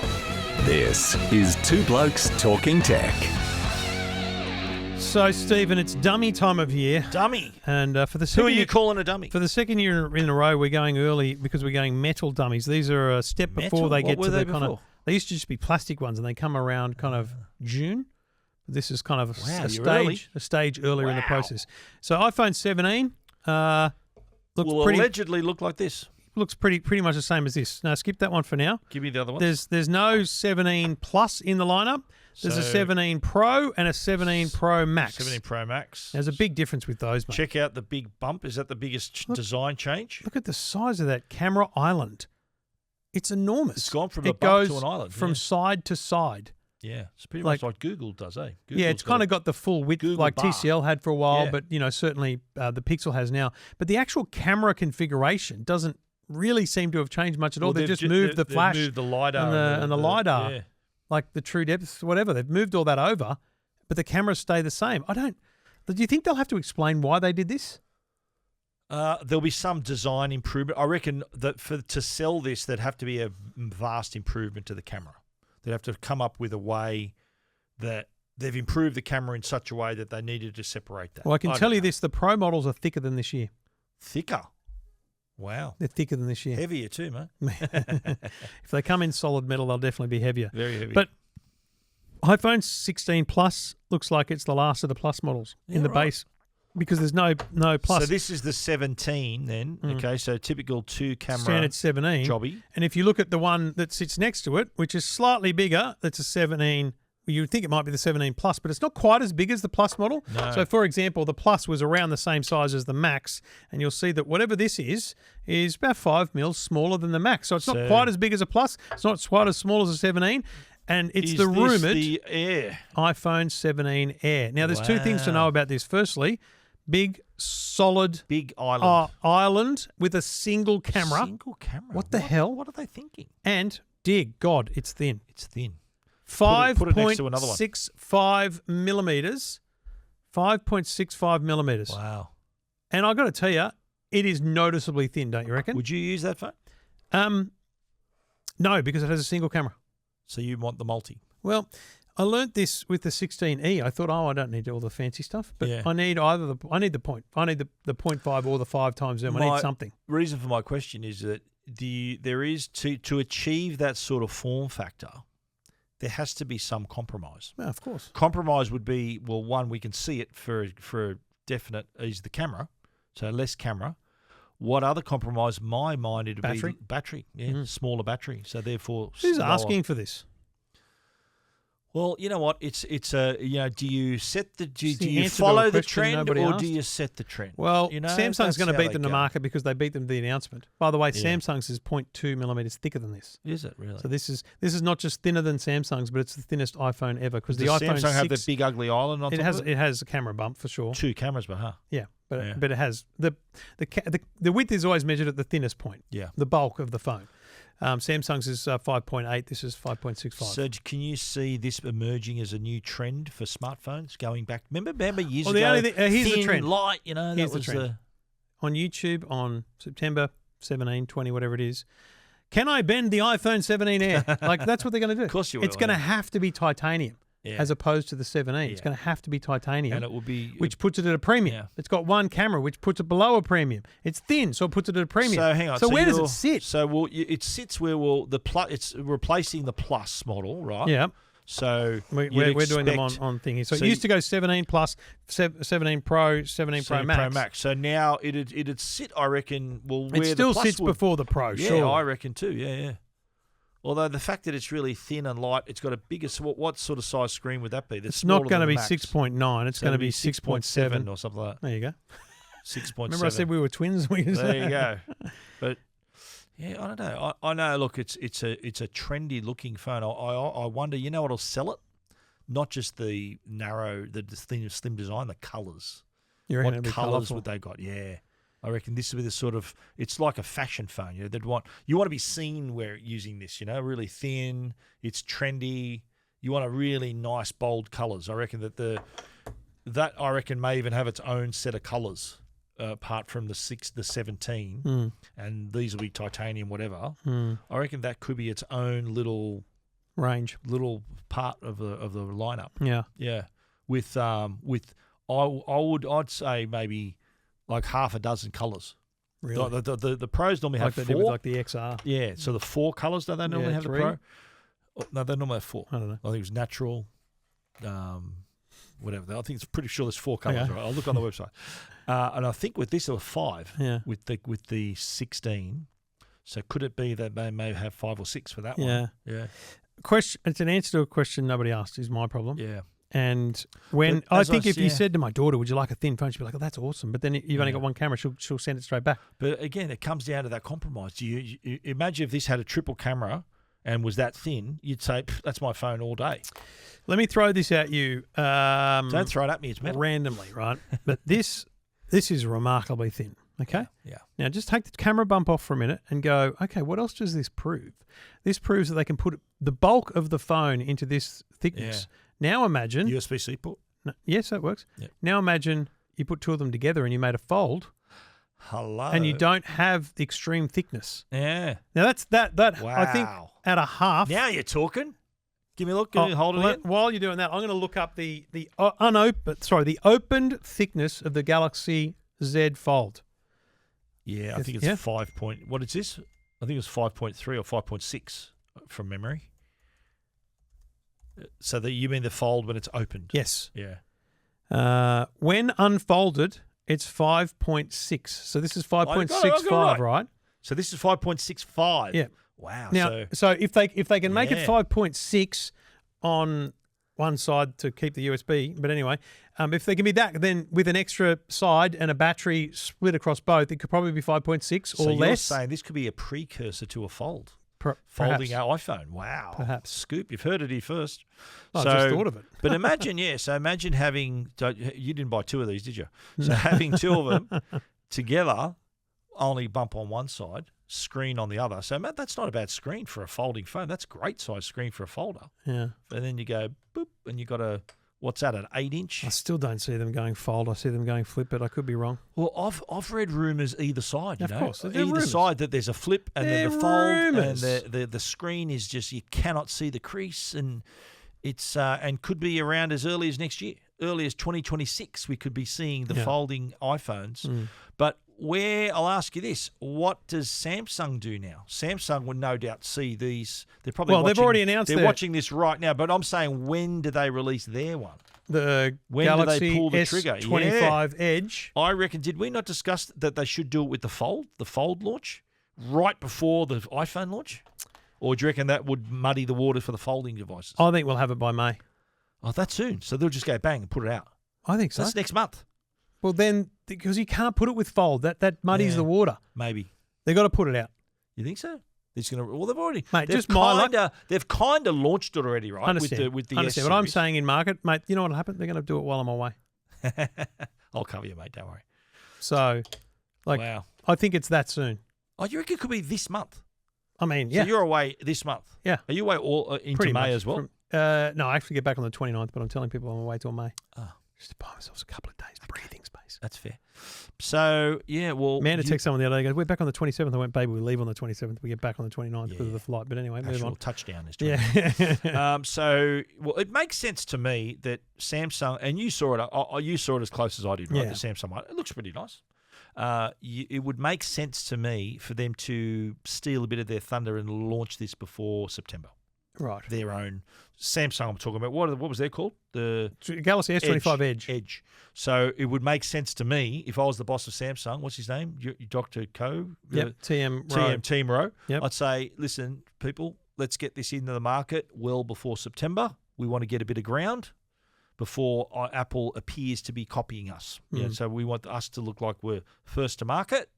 This is Two Blokes Talking Tech. So, Stephen, it's dummy time of year. Dummy. And for the Who second are you calling a dummy? For the second year in a row, we're going early because we're going metal dummies. These are a step before they get to the kind of... They used to just be plastic ones, and they come around kind of June. This is kind of a stage earlier in the process. So iPhone 17 will allegedly look like this. Looks pretty much the same as this. Now, skip that one for now. Give me the other ones. There's no 17 Plus in the lineup. There's a 17 Pro and a 17 Pro Max. 17 Pro Max. There's a big difference with those, mate. Check out the big bump. Is that the biggest design change? Look at the size of that camera island. It's enormous. It's gone from a bump to an island. From side to side. Yeah, it's pretty much like Google does, eh? Yeah, it's kind of got the full width like bar. TCL had for a while, but certainly the Pixel has now. But the actual camera configuration doesn't really seem to have changed much at all. They've just moved the flash, moved the LiDAR and the LiDAR, yeah. like the true depth, whatever. They've moved all that over, but the cameras stay the same. Do you think they'll have to explain why they did this? There'll be some design improvement. I reckon that to sell this, there'd have to be a vast improvement to the camera. They'd have to come up with a way that they've improved the camera in such a way that they needed to separate that. Well, I can tell you this: the Pro models are thicker than this year. Thicker? Wow. They're thicker than this year. Heavier too, mate. If they come in solid metal, they'll definitely be heavier. Very heavy. But iPhone 16 Plus looks like it's the last of the Plus models in the base because there's no Plus. So this is the 17 then. Okay, so typical 2-camera standard 17 jobby. And if you look at the one that sits next to it, which is slightly bigger, that's a 17. You would think it might be the 17 Plus, but it's not quite as big as the Plus model. No. So, for example, the Plus was around the same size as the Max, and you'll see that whatever this is about 5 mils smaller than the Max. So it's not quite as big as a Plus. It's not quite as small as a 17. And it's the rumoured the Air? iPhone 17 Air. Now, there's two things to know about this. Firstly, big, solid big island. Island with a single camera. Single camera? What the hell? What are they thinking? And, dear God, it's thin. It's thin. 5.65 millimeters. 5.65 millimeters. Wow. And I've got to tell you, it is noticeably thin, don't you reckon? Would you use that phone? No, because it has a single camera. So you want the multi? Well, I learnt this with the 16E. I thought, I don't need all the fancy stuff, but I need either the 0.5 or the 5 times zoom. I need something. Reason for my question is that there is to achieve that sort of form factor, there has to be some compromise. Yeah, of course. Compromise would be, well, one, we can see it for a definite is the camera, so less camera. What other compromise? My mind, it would be battery. Yeah, smaller battery. So therefore, who's asking for this? Well, you know what? It's do you set the do It's the you answer to follow a the question trend nobody or asked. do you set the trend? Well, you know, Samsung's that's going to how beat they them to go. market because they beat them to the announcement. By the way, Yeah. Samsung's is 0.2 millimeters thicker than this. Is it really? So this is not just thinner than Samsung's, but it's the thinnest iPhone ever because the Does iPhone Samsung 6 have the big ugly island on it top has of it? it has a camera bump for sure. 2 cameras, but Yeah, but Yeah. but it has the width is always measured at the thinnest point. Yeah. The bulk of the phone. Samsung's is 5.8. This is 5.65. So can you see this emerging as a new trend for smartphones going back? Remember years Well, the ago, only thing- here's the thin, trend. light, you know, Here's that the was trend. On YouTube on September 17, 20, whatever it is. Can I bend the iPhone 17 Air? Like that's what they're going to do. Of course you It's will, going to yeah. have to be titanium Yeah. as opposed to the 17. It's Yeah. going to have to be titanium. and it will be which puts it at a premium. Yeah. It's got one camera, which puts it below a premium. It's thin, so it puts it at a premium. So hang on. So where does it you're- sit? So it sits where it's replacing the Plus model, right? Yeah, So we're doing them expect- on thingy. So so it used to go 17 plus, 17 Pro, 17 Pro 17 Max. So now it'd sit, I reckon. Well, where It still the Plus sits would, before the Pro. Yeah, sure. I reckon too. Yeah. Although the fact that it's really thin and light, it's got a bigger. So what sort of size screen would that be? That's It's not smaller going to than be the Max. 6.9. It's going to be 6.7 or something like that. There you go. 6.7. Remember I said we were twins? There you go. But yeah, I don't know. I know. Look, it's a trendy looking phone. I wonder. You know what'll sell it? Not just the narrow, the slim design, the colours. You reckon What it'll be colours colourful? would they got? Yeah. I reckon this would be the sort of, it's like a fashion phone. You know, you want to be seen where using this, you know, really thin, it's trendy. You want a really nice, bold colours. I reckon that I reckon may even have its own set of colours apart from the 17, and these will be titanium, whatever. I reckon that could be its own little Range. part of the lineup. Yeah. Yeah, I'd say maybe like half a dozen colours. Really? The Pros normally Like have they 4. did with like the XR. Yeah, so the 4 colours, don't they normally Yeah, have 3. the Pro? Oh, no, they normally have 4. I don't know. I think it was natural, whatever. I think it's pretty sure there's 4 colours. Okay. Right? I'll look on the website. And I think with this there were 5. Yeah. With the 16. So could it be that they may have 5 or 6 for that Yeah. one? Yeah. Question. It's an answer to a question nobody asked. Is my problem. Yeah. And when But I as I think if you yeah. said to my daughter, "Would you like a thin phone?" She'd be like, "Oh, that's awesome." But then you've only Yeah. got one camera. She'll send it straight back. But again, it comes down to that compromise. Do you imagine if this had a triple camera and was that thin? You'd say that's my phone all day. Let me throw this at you. Don't throw it at me. It's metal. Randomly, right? But this is remarkably thin. Okay. Yeah. Now just take the camera bump off for a minute and go, okay, what else does this prove? This proves that they can put the bulk of the phone into this thickness. Now imagine. USB-C port. No, yes, that works. Yep. Now imagine you put 2 of them together and you made a fold Hello. and you don't have the extreme thickness. Yeah. Now that's that I think Wow. at a half. Now you're talking. Give me a look. Give me hold it well, again. while you're doing that, I'm going to look up the opened thickness of the Galaxy Z Fold. Yeah, I Yes, think it's yeah. 5 point. What is this? I think it's 5.3 or 5.6 from memory. So you mean the fold when it's opened? Yes. Yeah. When unfolded, it's 5.6. So this is I got it 5.65, right? So this is 5.65. Yeah. Wow. Now, so if they can make it Yeah. 5.6 on one side to keep the USB, but anyway, if they can be that, then with an extra side and a battery split across both, it could probably be 5.6 or so you're less. saying this could be a precursor to a fold. perhaps. Folding our iPhone. Wow. Perhaps. Scoop. You've heard it here first. I just thought of it. But imagine, so imagine having, you didn't buy 2 of these, did you? So having 2 of them together, only bump on one side, screen on the other. So that's not a bad screen for a folding phone. That's a great size screen for a folder. Yeah. And then you go, boop, and you got what's that, an 8-inch? I still don't see them going fold. I see them going flip, but I could be wrong. Well, I've read rumours either side, you Of know. course, they're either rumours. side that there's a flip and then They're the fold rumours. and the screen is just, you cannot see the crease, and it's and could be around as early as next year. Early as 2026 we could be seeing the Yeah. folding iPhones. But I'll ask you this, what does Samsung do now? Samsung would no doubt see these. They're probably Well, they've already announced they're their- watching this right now, but I'm saying, when do they release their one? The When do they Galaxy pull the trigger? S25 Edge. I reckon, did we not discuss that they should do it with the fold launch, right before the iPhone launch? Or do you reckon that would muddy the water for the folding devices? I think we'll have it by May. Oh, that's soon. So they'll just go bang and put it out. I think so. That's next month. Well, then, because you can't put it with fold. That muddies Yeah. the water. Maybe. They got to put it out. You think so? It's gonna. Well, they've already. Mate, they've just my luck. They've kind of launched it already, right? Understand. With the Understand S what I'm series. saying in market, mate. You know what'll happen? They're going to do it while I'm away. I'll cover you, mate. Don't worry. So, like, Wow. I think it's that soon. Oh, you reckon it could be this month? I mean, So yeah, you're away this month. Yeah. Are you away all into pretty May much. as well? No, I actually get back on the 29th, but I'm telling people I'm away till May. Oh. Just to buy myself a couple of days breathing space. That's fair. So yeah, well, Amanda texted someone the other day. Goes, we're back on the 27th. I went, baby, we leave on the 27th. We get back on the 29th because of the flight. But anyway, move actual on. touchdown is Yeah. So, well, it makes sense to me that Samsung, and you saw it. You saw it as close as I did, right? Yeah. The Samsung one. It looks pretty nice. It would make sense to me for them to steal a bit of their thunder and launch this before September. Right. Their own Samsung. I'm talking about. What was they called? The Galaxy S25 Edge. Edge. So it would make sense to me if I was the boss of Samsung. What's his name? Dr. Ko. Yep. TM Team Rowe. Yep. I'd say, listen, people, let's get this into the market well before September. We want to get a bit of ground before Apple appears to be copying us. Yeah, so we want us to look like we're first to market.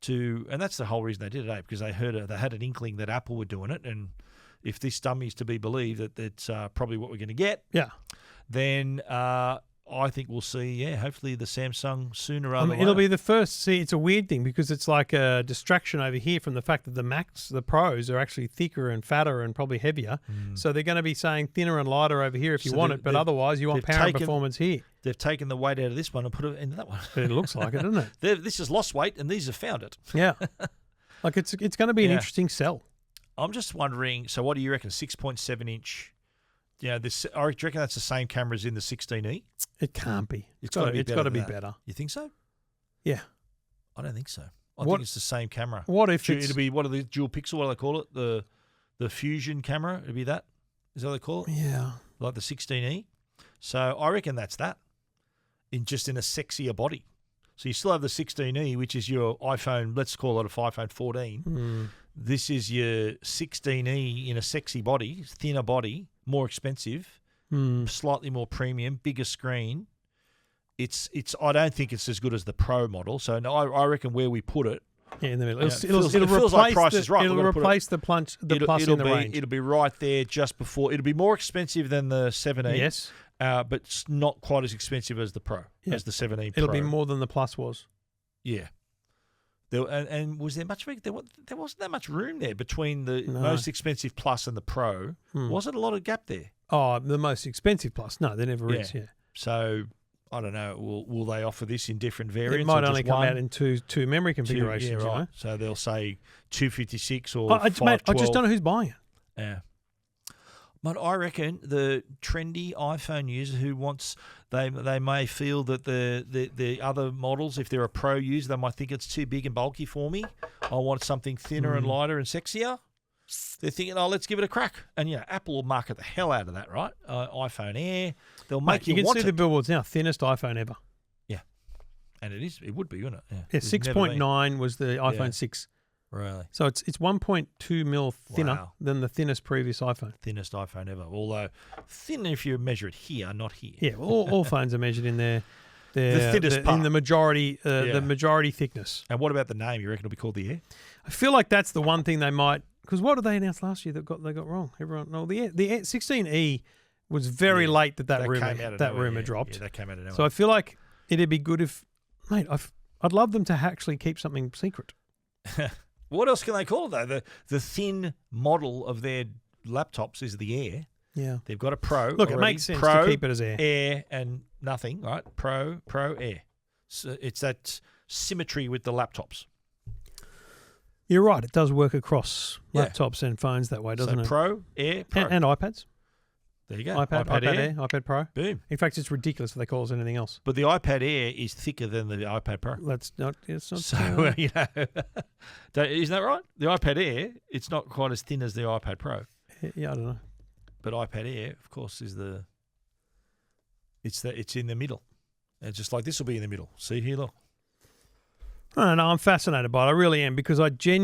And that's the whole reason they did it, because they had an inkling that Apple were doing it, and if this dummy is to be believed that it's probably what we're going to get, then I think we'll see, hopefully the Samsung sooner rather than later. It'll be the first. See, it's a weird thing because it's like a distraction over here from the fact that the Macs, the Pros, are actually thicker and fatter and probably heavier. So they're going to be saying thinner and lighter over here if you want it, but otherwise you want power and performance here. They've taken the weight out of this one and put it into that one. It looks like it, doesn't it? This has lost weight and these have found it. Yeah. Like it's going to be an interesting sell. I'm just wondering, so what do you reckon, 6.7 inch? Yeah, I reckon that's the same camera as in the 16E. It can't be. It's got to be better. You think so? Yeah. I don't think so. I think it's the same camera. What if it'll be, what are the dual pixel, what do they call it? The Fusion camera, it'll be that? Is that what they call it? Yeah. Like the 16E? So I reckon that's that, in a sexier body. So you still have the 16E, which is your iPhone, let's call it a iPhone 14. This is your 16E in a sexy body, thinner body, more expensive, slightly more premium, bigger screen. I don't think it's as good as the Pro model. So no, I reckon where we put it, in the middle. It feels like Price is Right. It'll replace the plus in the range. It'll be right there just before. It'll be more expensive than the 7E. Yes. But it's not quite as expensive as the Pro, as the 7E Pro. It'll be more than the Plus was. Yeah. And was there much? There wasn't that much room there between the most expensive Plus and the Pro. Wasn't a lot of gap there. Oh, the most expensive Plus? No, there never is. Yeah. So I don't know. Will they offer this in different variants? It might only come out in two memory configurations. Yeah, right. You know? So they'll say 256 or 512. Mate, I just don't know who's buying it. Yeah. But I reckon the trendy iPhone user who wants, they may feel that the other models, if they're a Pro user, they might think it's too big and bulky for me. I want something thinner and lighter and sexier. They're thinking, let's give it a crack. And Apple will market the hell out of that, right? iPhone Air, they'll make you want it. You can see the billboards now, thinnest iPhone ever. Yeah, and it would be, wouldn't it? Yeah, 6.9 was the iPhone 6. Really? So it's 1.2 mil thinner than the thinnest previous iPhone. Thinnest iPhone ever. Although thin if you measure it here, not here. Yeah, well, all phones are measured in the thinnest part. in the majority thickness. And what about the name? You reckon it'll be called the Air? I feel like that's the one thing they might, because what did they announce last year that they got wrong? Everyone, no, the 16E was very late that rumor dropped. Yeah, that came out of nowhere. So I feel like it'd be good if, mate, I'd love them to actually keep something secret. What else can they call it, though? The thin model of their laptops is the Air. Yeah. They've got a Pro. Look, already. It makes sense Pro, to keep it as Air. Air and nothing, right? Pro, Air. So it's that symmetry with the laptops. You're right. It does work across laptops and phones that way, doesn't it? Pro, Air, Pro. And iPads. There you go. iPad Air, iPad Pro. Boom. In fact, it's ridiculous if they call us anything else. But the iPad Air is thicker than the iPad Pro. It's not. So, isn't that right? The iPad Air, it's not quite as thin as the iPad Pro. Yeah, I don't know. But iPad Air, of course, is it's in the middle. And just like this will be in the middle. See here, look. I don't know. I'm fascinated by it. I really am, because I don't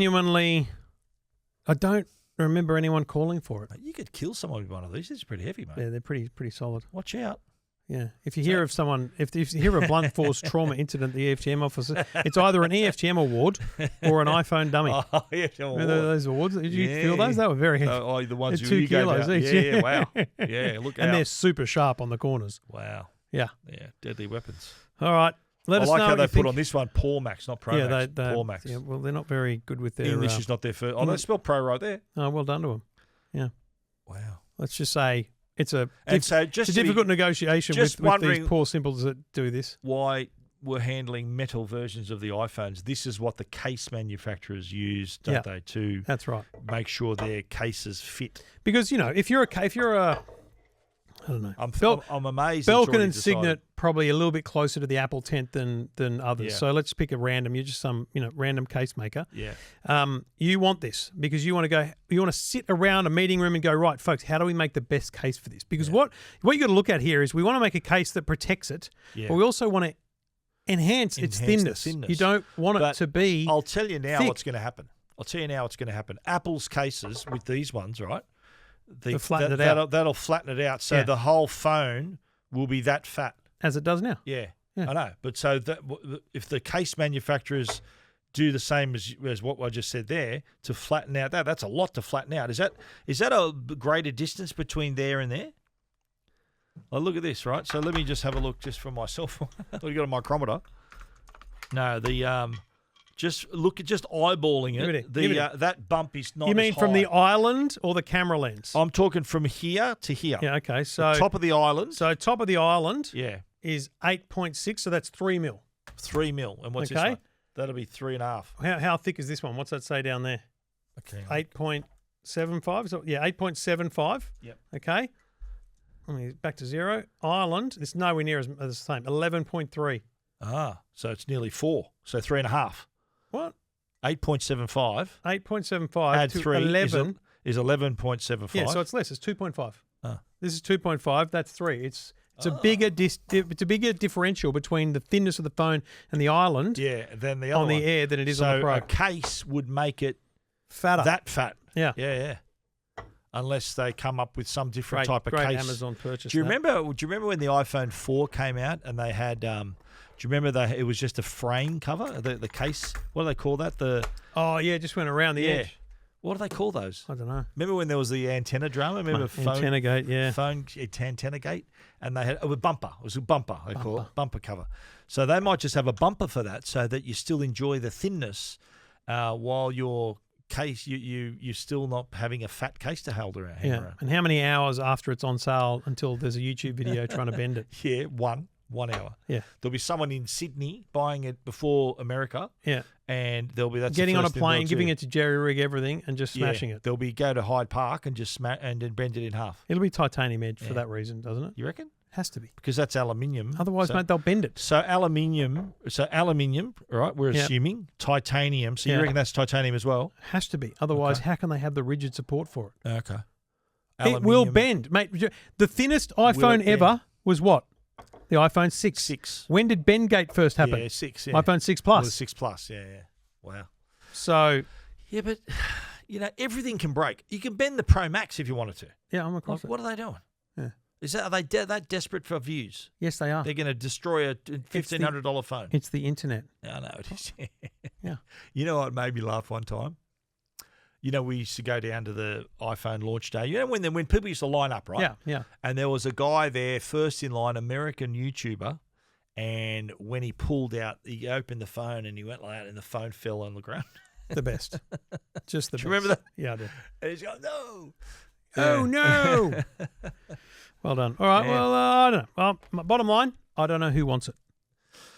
remember anyone calling for it. Mate, you could kill someone with one of these. It's pretty heavy, mate. Yeah, they're pretty solid. Watch out. Yeah. If you hear of someone, if you hear of a blunt force trauma incident at the EFTM office, it's either an EFTM award or an iPhone dummy. Oh, yeah. Remember those awards? Did you feel those? They were very heavy. Oh, the ones They're 2 kilos each. Yeah, wow. Yeah, look out. And they're super sharp on the corners. Wow. Yeah. Yeah, deadly weapons. All right. Let us I like know how what they you put think. on this one Poor Max, not Pro Max. Poor Max. Yeah, well, they're not very good with their English is not their first. Oh, they spell Pro right there. Oh, well done to them. Yeah. Wow. Let's just say it's a difficult negotiation just with these wondering poor simples that do this. why we're handling metal versions of the iPhones. This is what the case manufacturers use, don't they, to That's right. make sure their cases fit. Because if you're a I don't know. I'm amazed. Belkin and Signet probably a little bit closer to the Apple tent than others. Yeah. So let's pick a random. You're just some random case maker. Yeah. You want this because you want to sit around a meeting room and go, right, folks, how do we make the best case for this? Because what you got to look at here is we want to make a case that protects it, but we also want to enhance its thinness. You don't want it to be. I'll tell you now thick. what's going to happen. Apple's cases with these ones, right? They'll flatten it out. That'll flatten it out, so the whole phone will be that fat. As it does now. Yeah, I know. But so that if the case manufacturers do the same as what I just said there to flatten out that's a lot to flatten out. Is that a greater distance between there and there? Oh, look at this, right? So let me just have a look just for myself. I thought you got a micrometer. No, just eyeballing it. That bump is not. You mean as from high. the island or the camera lens? I'm talking from here to here. Yeah. Okay. So the top of the island. So top of the island. Yeah. Is 8.6. So that's 3 mil. 3 mil. And what's this one? That'll be 3.5. How thick is this one? What's that say down there? Okay. 8.75. So 8.75. Yep. Okay. Let me back to zero. Island. It's nowhere near as the same. 11.3. Ah, so it's nearly 4. So 3.5. What? 8.75. 8.75 add to 3 11 is 11.75. Yeah, so it's less. It's 2.5. Ah. This is 2.5. That's 3. It's a bigger differential between the thinness of the phone and the island. Than the other on the one. Air than it is on the Pro. So a case would make it fatter. That fat. Yeah. Yeah. Unless they come up with some different type of great case. Amazon purchase. Do you remember when the iPhone 4 came out and they had do you remember it was just a frame cover, the case? What do they call that? Just went around the edge. What do they call those? I don't know. Remember when there was the antenna drama? Remember Antenna gate, yeah. Phone antenna gate, and they had a bumper. It was a bumper. They call it bumper cover. So they might just have a bumper for that, so that you still enjoy the thinness while your case you're still not having a fat case to hold around. Yeah. And how many hours after it's on sale until there's a YouTube video trying to bend it? Yeah, 1 hour. Yeah. There'll be someone in Sydney buying it before America. Yeah. And there'll be getting on a plane, giving it to jerry rig everything, and just smashing it. They'll be go to Hyde Park and just and then bend it in half. It'll be titanium edge for that reason, doesn't it? You reckon? Has to be, because that's aluminium. Otherwise, mate, they'll bend it. So aluminium, right? We're assuming titanium. So you reckon that's titanium as well? Has to be. Otherwise, how can they have the rigid support for it? Okay. It will bend, mate. The thinnest iPhone ever was what? The iPhone 6. 6. When did Bendgate first happen? Yeah, 6. Yeah. iPhone 6 Plus. Well, the 6 Plus. Yeah. Wow. So. Yeah, but everything can break. You can bend the Pro Max if you wanted to. Yeah, I'm across it. What are they doing? Yeah. Are they that desperate for views? Yes, they are. They're going to destroy a $1,500 phone. It's the internet. I know it is. Yeah. You know what made me laugh one time? We used to go down to the iPhone launch day. When people used to line up, right? Yeah. And there was a guy there, first in line, American YouTuber, and when he pulled out, he opened the phone and he went like that, and the phone fell on the ground. The best. Just the best. Do you remember that? Yeah, I do. And he's going, no. Oh, no. Well done. All right. Yeah. Well, I don't know. Well, my bottom line, I don't know who wants it.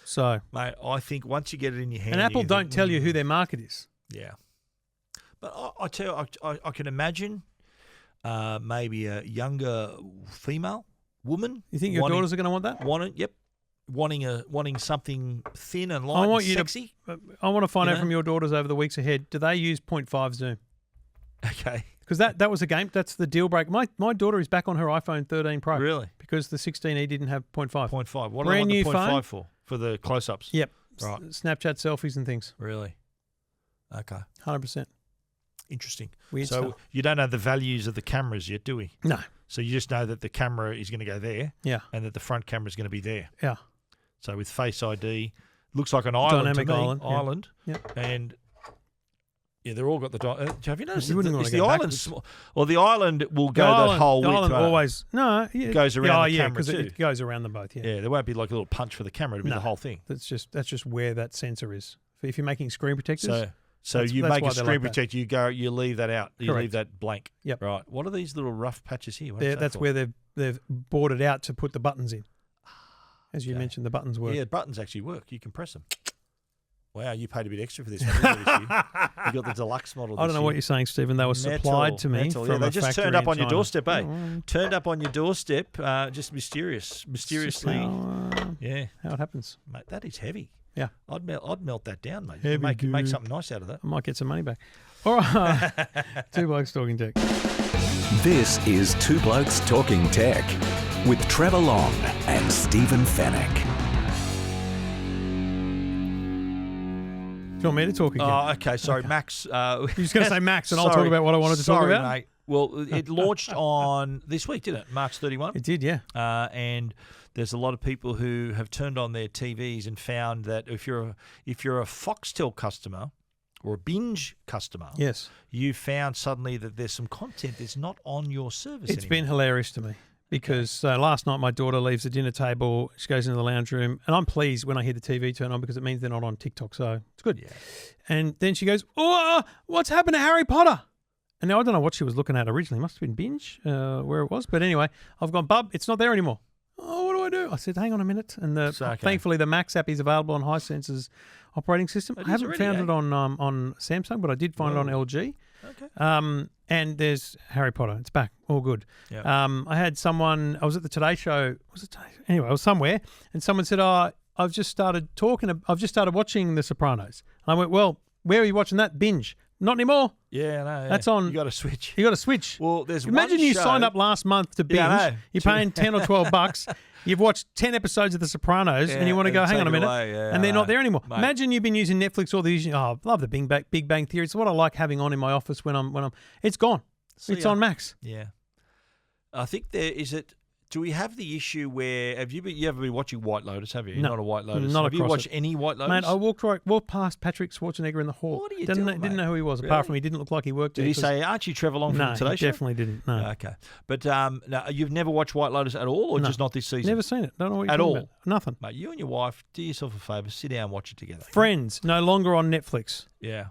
So, mate, I think once you get it in your hand, and Apple don't tell you who their market is. Yeah. But I tell you, I can imagine maybe a younger female woman. You think your daughters are going to want that? Wanting something thin and light and sexy. I want to find out from your daughters over the weeks ahead. Do they use 0.5 zoom? Okay. Because that was a game. That's the deal break. My daughter is back on her iPhone 13 Pro. Really? Because the 16e didn't have 0.5. 0.5. What Brand do I new want the 0.5 phone for? For the close-ups? Yep. Right. Snapchat selfies and things. Really? Okay. 100%. Interesting. Weird so stuff. you don't know the values of the cameras yet, do we? No. So you just know that the camera is going to go there, Yeah. and that the front camera is going to be there. Yeah. So with Face ID, looks like an island Dynamic to me. island, yeah. Island. Yeah. And yeah, they're all got the. Have you noticed? You wouldn't want Is to the go island backwards. small? Well, the island will go The that whole width. island always goes around the camera because too. it goes around them both. Yeah. Yeah, there won't be like a little punch for the camera. It'll be No. the whole thing. That's just where that sensor is. If you're making screen protectors, So That's- you that's make why a they're screen like that. protector. You leave that out. You Correct. leave that blank. Yep. Right. What are these little rough patches here? What's that that's for? where they've bored it out to put the buttons in. As you Okay. mentioned, the buttons work. Yeah, buttons actually work. You can press them. Wow, you paid a bit extra for this one. Didn't you? You got the deluxe model. I don't know what you're saying, Stephen. They were supplied to me Metal. from Yeah, they a just factory turned up in on your China. doorstep, eh? Oh, Turned up on your doorstep, just mysteriously. how it happens. Mate, that is heavy. Yeah. I'd melt that down, mate. Heavy Make dude. something nice out of that. I might get some money back. All right. Two Blokes Talking Tech. This is Two Blokes Talking Tech with Trevor Long and Stephen Fennick. Do you want me to talk again? Oh, okay. Sorry, Max. You're just going to say Max and I'll talk Sorry. about what I wanted to talk Sorry, about? mate. Well, it launched on this week, didn't it? March 31. It did, yeah. And there's a lot of people who have turned on their TVs and found that if you're a Foxtel customer or a Binge customer, Yes. you found suddenly that there's some content that's not on your service It's been anymore. hilarious to me because last night my daughter leaves the dinner table, she goes into the lounge room, and I'm pleased when I hear the TV turn on because it means they're not on TikTok, so it's good. Yeah. And then she goes, "Oh, what's happened to Harry Potter?" And now I don't know what she was looking at originally. Must have been Binge where it was. But anyway, I've gone, "Bub, it's not there anymore." "Oh, what do I do?" I said, "Hang on a minute." And Okay. thankfully the Max app is available on Hisense's operating system. It I is haven't already, found eh? it on Samsung, but I did find it on Whoa. LG. Okay. And there's Harry Potter. It's back. All good. Yeah. I had someone, I was at the Today Show. Was it Today? Anyway, I was somewhere and someone said, "Oh, I've just started watching The Sopranos." And I went, "Well, where are you watching that? Binge?" "Not anymore. Yeah, I know. Yeah. That's on- You got to switch. You got to switch." Well, there's Imagine one you show- signed up last month to Binge. Yeah, I know. You're paying $10 or $12. You've watched 10 episodes of The Sopranos, and you want to go, and "Hang on a take it minute," away. Yeah, and they're I not know. there anymore. Mate. Imagine you've been using Netflix all these. Oh, I love the Big Bang Theory. It's what I like having on in my office when I'm. It's gone. See It's ya. on Max. Yeah. I think there is it. Do we have the issue where you ever been watching White Lotus? Have you? You're No, not a White Lotus. not have you across watched it. any White Lotus? Mate, I walked past Patrick Schwarzenegger in the hall. What are you didn't doing, didn't mate? know who he was. Really? Apart from he didn't look like he worked Did there. he 'cause- say, "Aren't you Trevor Long No, from Today he Show"? definitely didn't. No, Okay, but no, you've never watched White Lotus at all, or No. just not this season? never seen it. Don't know what you're At talking all? about. Nothing. Mate, you and your wife, do yourself a favour, sit down and watch it together. Friends, no longer on Netflix. Yeah.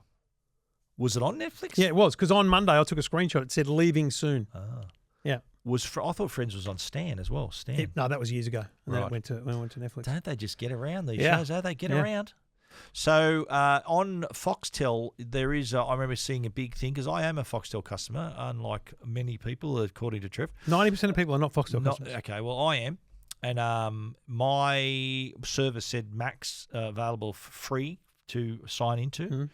Was it on Netflix? Yeah, it was because on Monday I took a screenshot. It said "leaving soon." Ah. Yeah. I thought Friends was on Stan as well. Stan. No, that was years ago. And then Right. it went to Netflix. Don't they just get around these Yeah. shows? They get Yeah. around. So on Foxtel, there is. I remember seeing a big thing because I am a Foxtel customer, unlike many people, according to Trev. 90% of people are not Foxtel Not- customers. okay, well I am, and my service said Max available for free to sign into. Mhm.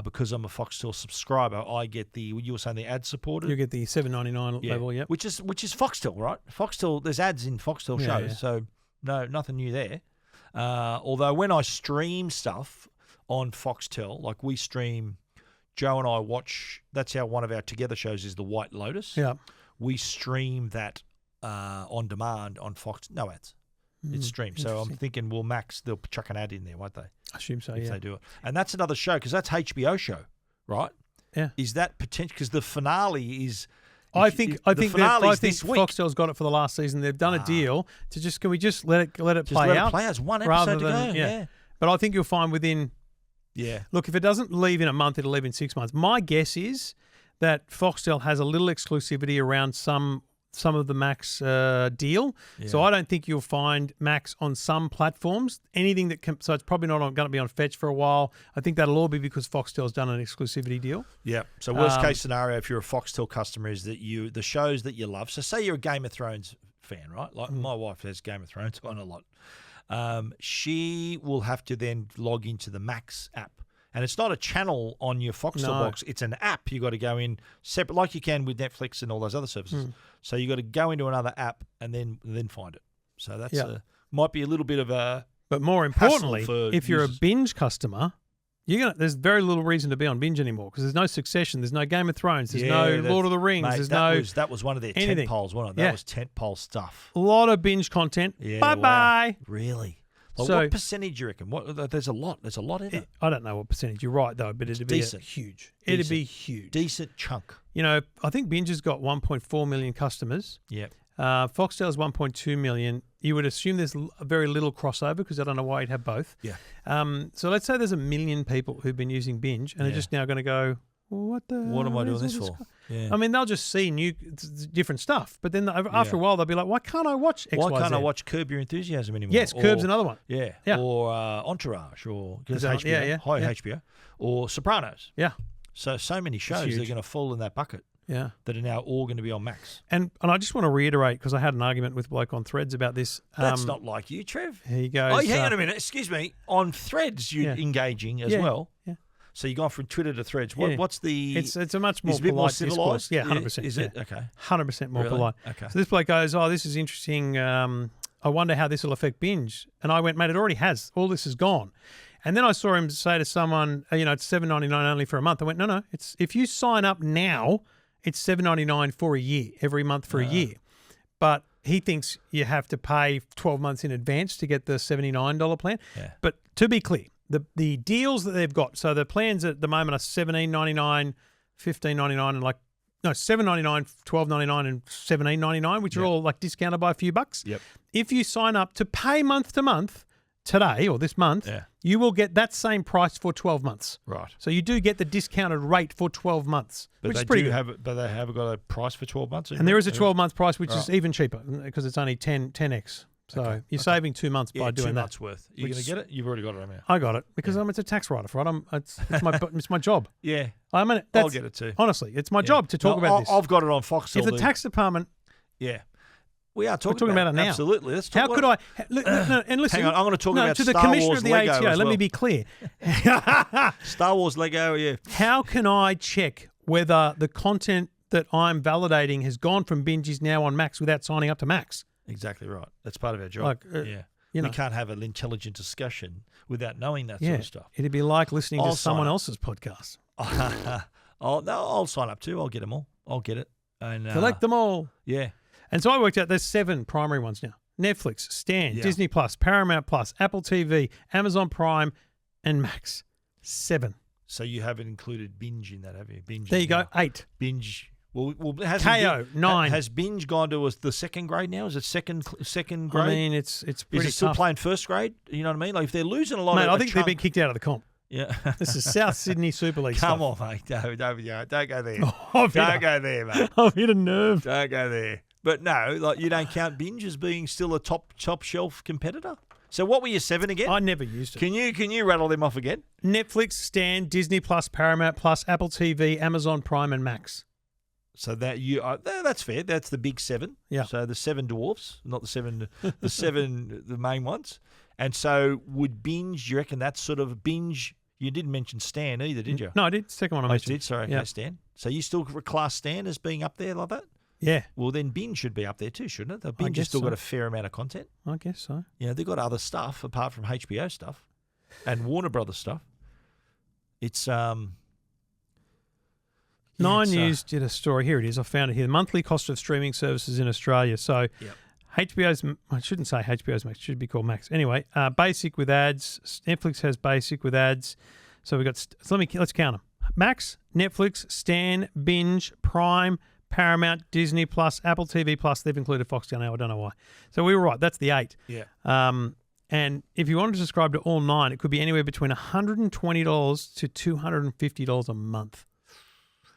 Because I'm a Foxtel subscriber, I get the. You were saying the ad supported. You get the $7.99 level. Yep. Which is Foxtel, right? Foxtel, there's ads in Foxtel Yeah, shows, yeah. so no, nothing new there. Although when I stream stuff on Foxtel, like we stream, Joe and I watch. That's how one of our together shows is the White Lotus. Yeah. We stream that on demand on Fox. No ads. It's streamed. So I'm interesting. thinking, well, Max, they'll chuck an ad in there, won't they? I assume so, If yeah. they do it. And that's another show because that's HBO show, right? Yeah. Is that potential? Because the finale is. I think finale's this week. Foxtel's got it for the last season. They've done a deal to just can we just let it Just play let out it play as one rather episode to than go. Yeah. But I think you'll find within Yeah. look if it doesn't leave in a month, it'll leave in 6 months. My guess is that Foxtel has a little exclusivity around some of the Max deal. So I don't think you'll find Max on some platforms. Anything that so it's probably not going to be on Fetch for a while. I think that'll all be because Foxtel's done an exclusivity deal. Yeah. So worst case scenario, if you're a Foxtel customer, is that the shows that you love. So say you're a Game of Thrones fan, right? Like my wife has Game of Thrones on a lot. She will have to then log into the Max app. And it's not a channel on your Foxtel box. It's an app. You got to go in separate, like you can with Netflix and all those other services. So you got to go into another app and then find it. So that's might be a little bit of a. But more importantly, for if you're users. a Binge customer, There's very little reason to be on Binge anymore because there's no Succession, there's no Game of Thrones, there's Yeah, no that's- Lord of the Rings, Mate, there's that was one of their anything. tent poles, wasn't it? Yeah. That was tent pole stuff. a lot of Binge content. Yeah, Bye-bye. wow. Really? Like, So- what percentage do you reckon? There's a lot. There's a lot in it. I don't know what percentage. You're right, though, but it'd be decent. huge. It'd Decent. be huge. Decent chunk. You know, I think Binge has got 1.4 million customers. Yeah. Foxtel's 1.2 million. You would assume there's very little crossover because I don't know why you'd have both. Yeah. So let's say there's 1 million people who've been using Binge and Yeah. they're just now going to go, well, What am I doing is this all for? Yeah. I mean, they'll just see different stuff, but then after a while they'll be like, why can't I watch X, Why Y, can't I Z? watch Curb Your Enthusiasm anymore? Yes, Curb's Or- another one. Yeah. Yeah. Or Entourage or Is HBO. that- yeah. HBO. Or Sopranos. Yeah, So many shows that are huge. going to fall in that bucket yeah. that are now all going to be on Max. And I just want to reiterate because I had an argument with bloke on Threads about this. That's not like you, Trev. Here you go. Oh, hang on a minute. Excuse me. On Threads, you're Yeah. engaging as Yeah, well. yeah. So you've gone from Twitter to Threads. Yeah. What's the? It's a much more is it a bit more polite discourse. civilized? Yeah, 100%. Is it? Okay. 100% more Really? polite. Okay. So this bloke goes, oh, this is interesting. I wonder how this will affect Binge. And I went, mate, it already has. All this is gone. And then I saw him say to someone, it's $7.99 only for a month. I went, no, it's if you sign up now, it's $7.99 for a year, every month for a year. But he thinks you have to pay 12 months in advance to get the $79 plan. Yeah. But to be clear, the deals that they've got, so the plans at the moment are $17.99, $15.99, and $7.99, $12.99, and $17.99, which are all like discounted by a few bucks. Yep. If you sign up to pay month to month today or this month, Yeah. you will get that same price for 12 months. Right. So you do get the discounted rate for 12 months, But which they is pretty do good. but they have got a price for 12 months. And there is a 12-month price, which is Right. even cheaper because it's only 10x. So Okay, you're saving 2 months by doing 2 that. months worth. You're Which going to get it? You've already got it, haven't you? I got it because it's a tax write-off, right? It's my job. Yeah. I mean, I'll get it too. Honestly, it's my Yeah. job to talk No, about this. I've got it on Foxtel. If the tax department, Yeah. We are talking, talking about it now. Absolutely. Let's talk how could about I? Look, no, and listen, Hang on, I'm going to talk about to the Star commissioner Wars of the Lego ATO. as Let me well. be clear. Star Wars Lego, yeah. How can I check whether the content that I'm validating has gone from Binge is now on Max without signing up to Max? Exactly right. That's part of our job. Like, yeah. you know. We can't have an intelligent discussion without knowing that Yeah, sort of stuff. it'd be like listening I'll to sign someone up. else's podcast. I'll sign up too. I'll get them all. I'll get it. And Collect them all. Yeah. And so I worked out there's 7 primary ones now. Netflix, Stan, Yeah. Disney Plus, Paramount Plus, Apple TV, Amazon Prime, and Max. 7. So you haven't included Binge in that, have you? Binge. There is you go. now- 8. Binge. Well, hasn't KO, 9. Has Binge gone to the second grade now? Is it second grade? I mean, it's pretty is it still tough. playing first grade? You know what I mean? Like if they're losing a lot Mate, of I a think they've been chunk- kicked out of the comp. Yeah. This is South Sydney Super League Come stuff. on, mate. Don't go there. I've hit Don't go there, mate. I've hit a nerve. Don't go there. But no, like you don't count Binge as being still a top shelf competitor. So what were your 7 again? I never used it. Can you rattle them off again? Netflix, Stan, Disney Plus, Paramount Plus, Apple TV, Amazon Prime, and Max. So that that's fair. That's the big 7. Yeah. So the 7 dwarfs, not the 7, the 7, the main ones. And so would Binge? You reckon that's sort of Binge? You didn't mention Stan either, did you? No, I did. Second one I I mentioned. did. Sorry, Yeah. okay, Stan. So you still class Stan as being up there like that? Yeah, Well, then Binge should be up there too, shouldn't it? The Binge has guess still so. got a fair amount of content. I guess so. You know, they've got other stuff apart from HBO stuff and Warner Brothers stuff. It's Nine it's, News did a story. Here it is. I found it here. The monthly cost of streaming services in Australia. So Yep. HBO's, I shouldn't say HBO's Max. It should be called Max. Anyway, basic with ads. Netflix has basic with ads. So we've got, so let's count them. Max, Netflix, Stan, Binge, Prime, Paramount, Disney Plus, Apple TV Plus. They've included Foxtel now. I don't know why. So we were right. That's the 8. yeah. And if you wanted to subscribe to all 9, it could be anywhere between $120 to $250 a month.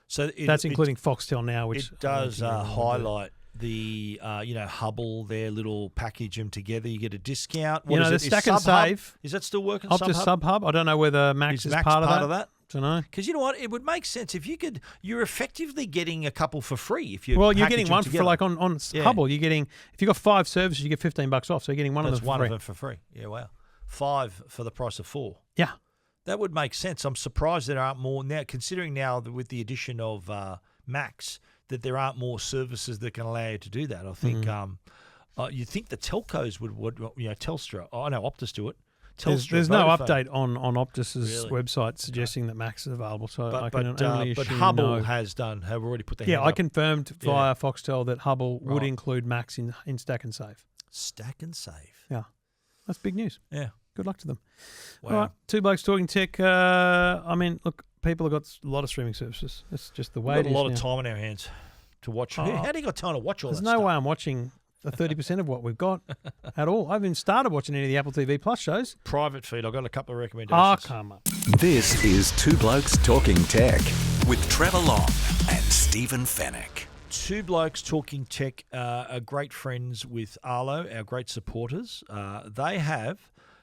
So That's including Foxtel now, which it does highlight the Hubble, their little package them together. You get a discount. You know, the Is stack and SubHub- save. Is that still working? Optus Subhub. I don't know whether Max is Max part of that. Don't know. Because you know what, it would make sense if you could. You're effectively getting a couple for free if you. Well, you're package getting them one together. for like on Yeah. Hubble. You're getting, if you got 5 services, you get $15 off. So you're getting one That's of them for one free. of them for free. Yeah, wow. 5 for the price of 4. Yeah. That would make sense. I'm surprised there aren't more now, considering now that with the addition of Max, that there aren't more services that can allow you to do that. I think you'd think the telcos would Telstra. I know Optus do it. There's no Vodafone. update on Optus's Really? website suggesting that Max is available, so I can But only assume Hubble no. have already put their Yeah, hand I up. confirmed via Foxtel that Hubble would Right. include Max in Stack and Save. Stack and Save. Yeah, that's big news. Yeah. Good luck to them. Wow. All right, Two Blokes Talking Tech. I mean, look, people have got a lot of streaming services. It's just the way We've it got a is lot now. of time on our hands to watch. Oh. How do you got time to watch all There's that no stuff? way I'm watching the 30% of what we've got at all. I haven't even started watching any of the Apple TV Plus shows. Private feed. I've got a couple of Oh, recommendations. come up. This is Two Blokes Talking Tech with Trevor Long and Stephen Fennick. Two Blokes Talking Tech are great friends with Arlo, our great supporters. They have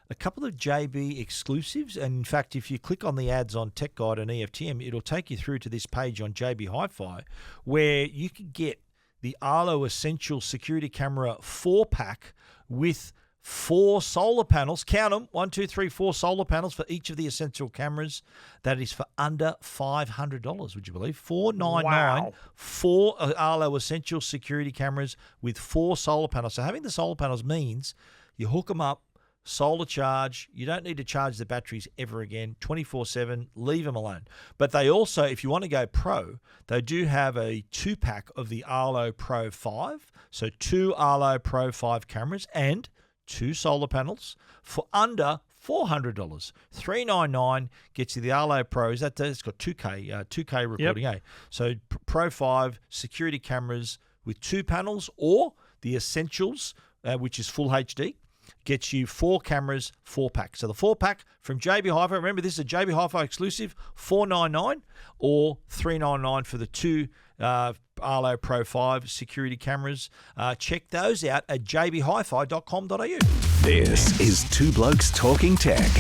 a couple of JB exclusives. And in fact, if you click on the ads on Tech Guide and EFTM, it'll take you through to this page on JB Hi-Fi where you can get the Arlo Essential Security Camera 4-pack with 4 solar panels. Count them. 1, 2, 3, 4 solar panels for each of the essential cameras. That is for under $500, would you believe? $499. Wow. 4 Arlo Essential Security Cameras with 4 solar panels. So having the solar panels means you hook them up, solar charge. You don't need to charge the batteries ever again, 24/7. Leave them alone. But they also, if you want to go pro, they do have a 2-pack of the Arlo Pro 5. So 2 Arlo Pro 5 cameras and 2 solar panels for under $400. $399 gets you the Arlo Pros. It's got 2K recording. So Pro 5 security cameras with 2 panels, or the Essentials, which is full HD. Gets you 4 cameras, 4-pack. So the 4-pack from JB Hi-Fi. Remember, this is a JB Hi-Fi exclusive, $499 or $399 for the 2 Arlo Pro 5 security cameras. Check those out at jbhifi.com.au. This is Two Blokes Talking Tech.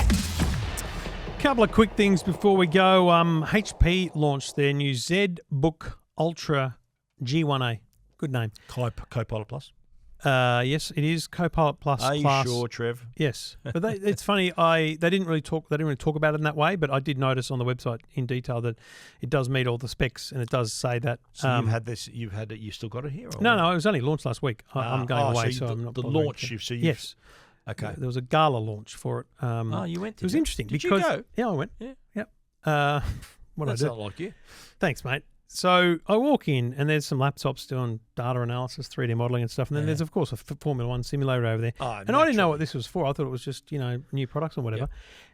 Couple of quick things before we go. HP launched their new ZBook Ultra G1A. Good name. Copilot Plus. Yes, it is Copilot Plus. Are you class. sure, Trev? Yes, but it's funny. They didn't really talk about it in that way, but I did notice on the website in detail that it does meet all the specs, and it does say that. So you've had this. You've had it. You still got it here? Or No, it was only launched last week. I'm going away, so I'm not. The bothering launch. to- So yes. Okay. There was a gala launch for it. You went. It was interesting Did because you go? yeah, I went. Yeah. Yep. What That's I do? not like you. Thanks, mate. So I walk in and there's some laptops doing data analysis, 3D modeling and stuff. And then there's, of course, a Formula One simulator over there. Oh, and I didn't know what this was for. I thought it was just, new products or whatever. Yep.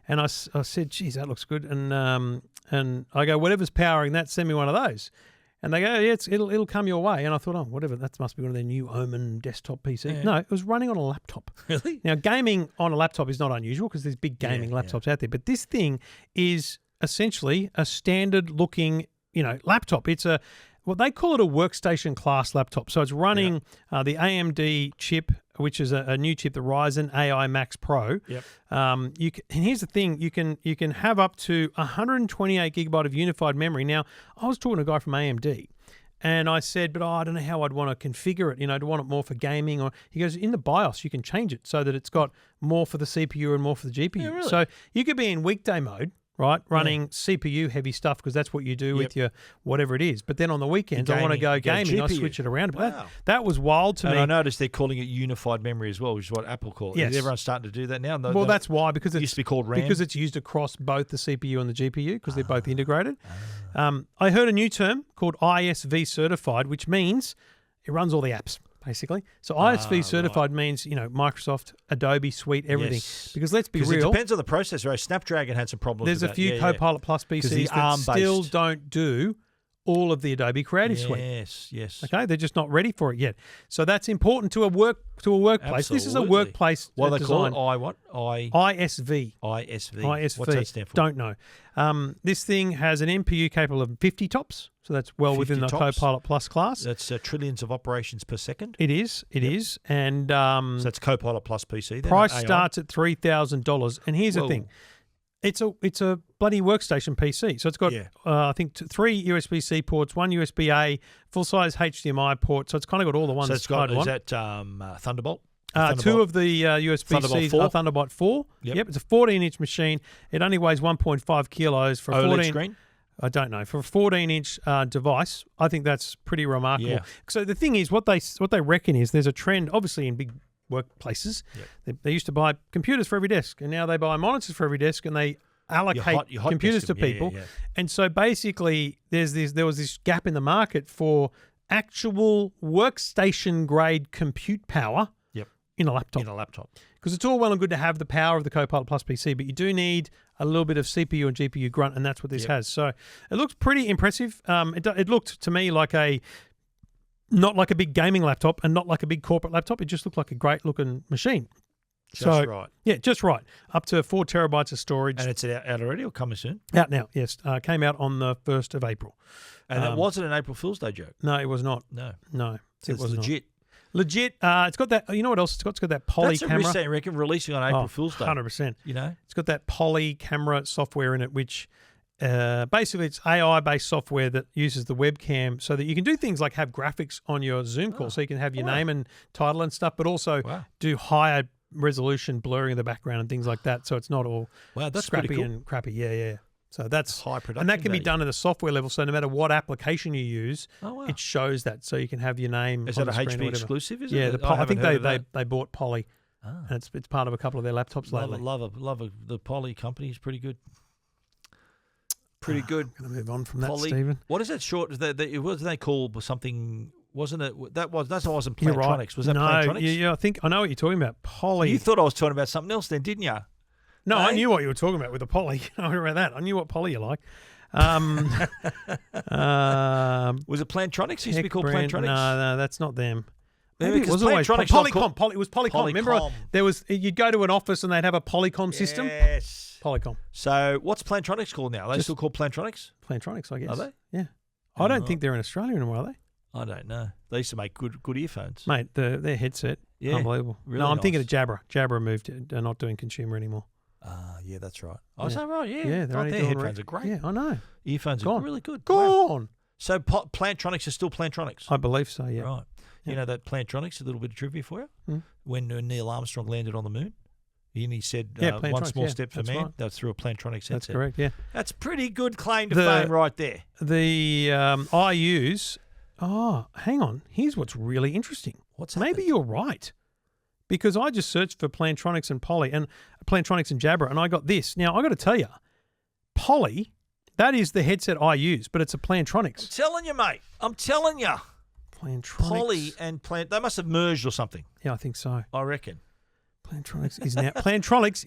And I said, geez, that looks good. And I go, whatever's powering that, send me one of those. And they go, yeah, it'll come your way. And I thought, oh, whatever, that must be one of their new Omen desktop PC. Yeah. No, it was running on a laptop. Really? Now, gaming on a laptop is not unusual because there's big gaming laptops out there. But this thing is essentially a standard-looking, laptop. It's what they call it a workstation class laptop. So it's running the AMD chip, which is a new chip, the Ryzen AI Max Pro. Yep. And here's the thing: you can have up to 128 gigabyte of unified memory. Now, I was talking to a guy from AMD, and I said, but I don't know how I'd want to configure it. To want it more for gaming, or he goes, in the BIOS you can change it so that it's got more for the CPU and more for the GPU. Yeah, really? So you could be in weekday mode, right, running CPU heavy stuff because that's what you do with your whatever it is. But then on the weekends, I want to go gaming. I GPU. switch it around. But Wow. that was wild to And me. I noticed they're calling it unified memory as well, which is what Apple calls it. Yes. Everyone's starting to do that now. Well, that's why, because it it's used to be called RAM. because it's used across both the CPU and the GPU because they're both integrated. I heard a new term called ISV certified, which means it runs all the apps basically. So ISV certified means Microsoft, Adobe Suite, everything. Yes. Because let's be Because real, it depends on the processor. Snapdragon had some problems. there's with a that. few Copilot Plus the PCs that ARM-based. still don't do all of the Adobe Creative Suite. Yes. Okay, they're just not ready for it yet. So that's important to a workplace. This is a Absolutely. workplace What do they call design. it? I what? ISV. ISV. ISV. What's that stand for? Don't know. This thing has an NPU capable of 50 tops, so that's well 50 within the tops? Copilot Plus class. That's trillions of operations per second. It is. It is. And So that's Copilot Plus PC. Then, price AI. starts at $3,000. And here's the Whoa. thing. It's a bloody workstation PC. So it's got, I think, 3 USB-C ports, 1 USB-A, full-size HDMI port. So it's kind of got all the ones So it's got, I'd want. is that Thunderbolt? 2 of the USB-Cs Thunderbolt 4? are Thunderbolt 4. Yep. It's a 14-inch machine. It only weighs 1.5 kilos for a OLED 14 screen? I don't know. For a 14-inch device, I think that's pretty remarkable. Yeah. So the thing is, what they reckon is there's a trend, obviously in big workplaces. They used to buy computers for every desk, and now they buy monitors for every desk, and they allocate Your hot computers desk to people. Yeah. And so basically, there was this gap in the market for actual workstation grade compute power in a laptop. Because it's all well and good to have the power of the Copilot Plus PC, but you do need a little bit of CPU and GPU grunt, and that's what this has. So it looks pretty impressive. It looked to me like not like a big gaming laptop and not like a big corporate laptop. It just looked like a great looking machine. Just right. Yeah, just right. Up to 4 terabytes of storage. And it's out already or coming soon? Out now, yes. Came out on the 1st of April. And it wasn't an April Fool's Day joke. No, it was not. No. It It's was legit. Not. Legit. It's got that. You know what else? It's got that poly That's camera. That's a reckon releasing on April Fool's Day. 100%. You know, it's got that poly camera software in it, which basically it's AI-based software that uses the webcam so that you can do things like have graphics on your Zoom call, so you can have your name and title and stuff, but also do higher resolution blurring in the background and things like that. So it's not all that's scrappy pretty cool. and crappy. Yeah. So that's high production, and that can be value. done at a software level. So no matter what application you use, it shows that. So you can have your name. Is on that the a screen or HP whatever. exclusive? Is yeah, it? I think they bought Poly, and it's part of a couple of their laptops lately. Love the Poly company is pretty good. Pretty good. Going to move on from that, Poly. Stephen. What is that short? What did they call something? Wasn't it? That wasn't You're Plantronics. right. Was that no, Plantronics? Yeah, I know what you're talking about. Poly. You thought I was talking about something else then, didn't you? No, Hey? I knew what you were talking about with the Poly. I knew about that. I knew what Poly you like. Was it Plantronics? It used to be called brand, Plantronics. No, that's not them. Maybe Maybe it was always Polycom. It was Polycom. Remember, there was you'd go to an office and they'd have a Polycom system. Yes. Polycom. So what's Plantronics called now? Are they still called Plantronics? Plantronics, I guess. Are they? Yeah. I don't think they're in Australia anymore, are they? I don't know. They used to make good earphones. Mate, their headset, unbelievable. Really no, I'm thinking nice. of Jabra. Jabra moved. They're not doing consumer anymore. Yeah, that's right. Oh, is that right? Yeah. Yeah, they're only their doing headphones are great. Yeah, I know. Earphones Gone. are really good. Wow. Gone. So Plantronics are still Plantronics. I believe so, yeah. Right. You know that Plantronics, a little bit of trivia for you. When Neil Armstrong landed on the moon, he said, one small step for man. Right. That's through a Plantronics headset. That's correct, yeah. That's pretty good claim to fame right there. I use... Oh, hang on. Here's what's really interesting. What's happened? Maybe you're right. Because I just searched for Plantronics and Poly and Plantronics and Jabra, and I got this. Now, I got to tell you, Poly, that is the headset I use, but it's a Plantronics. I'm telling you, mate. I'm telling you. Plantronics. Poly and they must have merged or something. Yeah, I think so. I reckon. Plantronics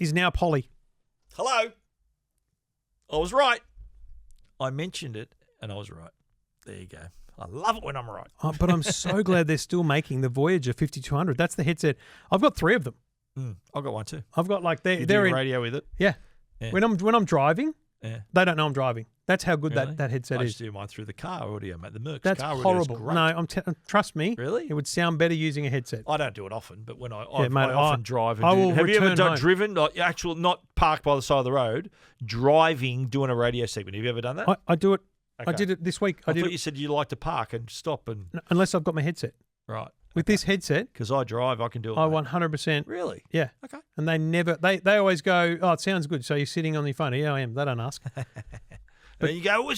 is now Poly. Hello. I was right. I mentioned it, and I was right. There you go. I love it when I'm right. But I'm so glad they're still making the Voyager 5200. That's the headset. I've got 3 of them. I've got one too. I've got like they're in radio with it. Yeah. When I'm driving, they don't know I'm driving. That's how good Really? that headset I is. just do mine through the car audio, mate. The Mercs That's car horrible. audio is great. No, trust me. Really? It would sound better using a headset. I don't do it often, but when I mate, often drive. And I will have you ever return home. driven, like, not parked by the side of the road, driving, doing a radio segment? Have you ever done that? I do it. Okay. I did it this week. I did thought it, you said you like to park and stop and unless I've got my headset. right. With this headset, Because I drive, I can do it. I mate. 100%. Really? Yeah. Okay. And they always go, oh, it sounds good. So you're sitting on your phone. Yeah, I am. They don't ask. And you go,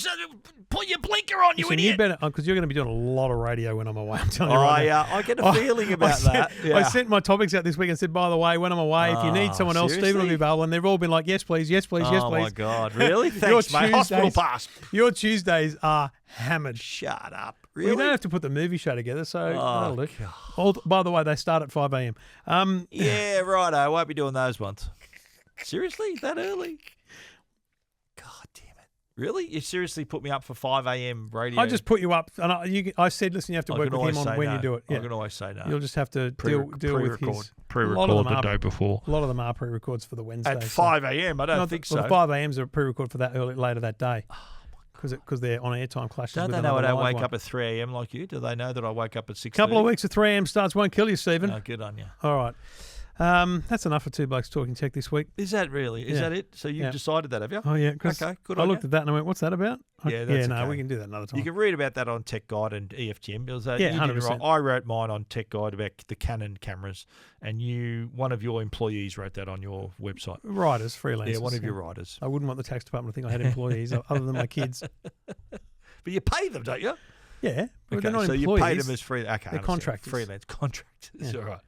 put your blinker on, you Listen, idiot. you better, because you're going to be doing a lot of radio when I'm away. I'm telling you Oh, right now. yeah. I get a feeling about that. Yeah. I sent my topics out this week and said, by the way, when I'm away, if you need someone else, Stephen will seriously? be available. And they've all been like, yes, please, yes, please, yes, Oh, please. my God. Really? Thanks, mate. Hospital pass. Your Tuesdays are hammered. Shut up. We Really? don't have to put the movie show together, so that'll do. God. By the way, they start at 5 a.m. Yeah, right. I won't be doing those ones. Seriously? That early? God damn it. Really? You seriously put me up for 5 a.m. radio? I just put you up, and I said, listen, you have to work with him on when you do it. I can always say no. You'll just have to deal with his... Pre-record the day before. A lot of them are pre-records for the Wednesday. At 5 a.m.? I don't think so. Well, the 5 a.m.s are pre-record for that later that day. Because they're on airtime clashes. Don't with they know I another don't live wake one. up at 3 a.m. like you? Do they know that I wake up at 6? Couple of weeks of 3 a.m. starts won't kill you, Stephen. Oh, good on you. All right. That's enough for 2 Blokes Talking Tech this week. Is that really? Is that it? So you've decided that, have you? Oh, yeah. 'Cause Okay, good I on looked you. at that and I went, what's that about? Yeah, that's no, okay. we can do that another time. You can read about that on Tech Guide and EFTM. Because, Yeah, you did 100%. I wrote mine on Tech Guide about the Canon cameras, and one of your employees wrote that on your website. Writers, freelancers. Yeah, one of your writers. I wouldn't want the tax department to think I had employees other than my kids. But you pay them, don't you? Yeah, but they're not so employees. you pay them as free. Okay, They're contractors. Freelance contractors. Yeah. All right.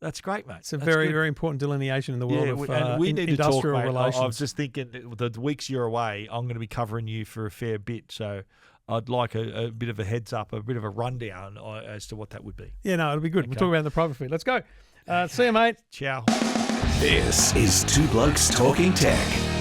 That's great, mate. It's a That's very, good. very important delineation in the world of and we need to talk, industrial mate. relations. I was just thinking, the weeks you're away, I'm going to be covering you for a fair bit, so I'd like a bit of a heads up, a bit of a rundown as to what that would be. Yeah, no, it'll be good. We'll Okay. talk about it in the private feed. Let's go. See you, mate. Ciao. This is Two Blokes Talking Tech.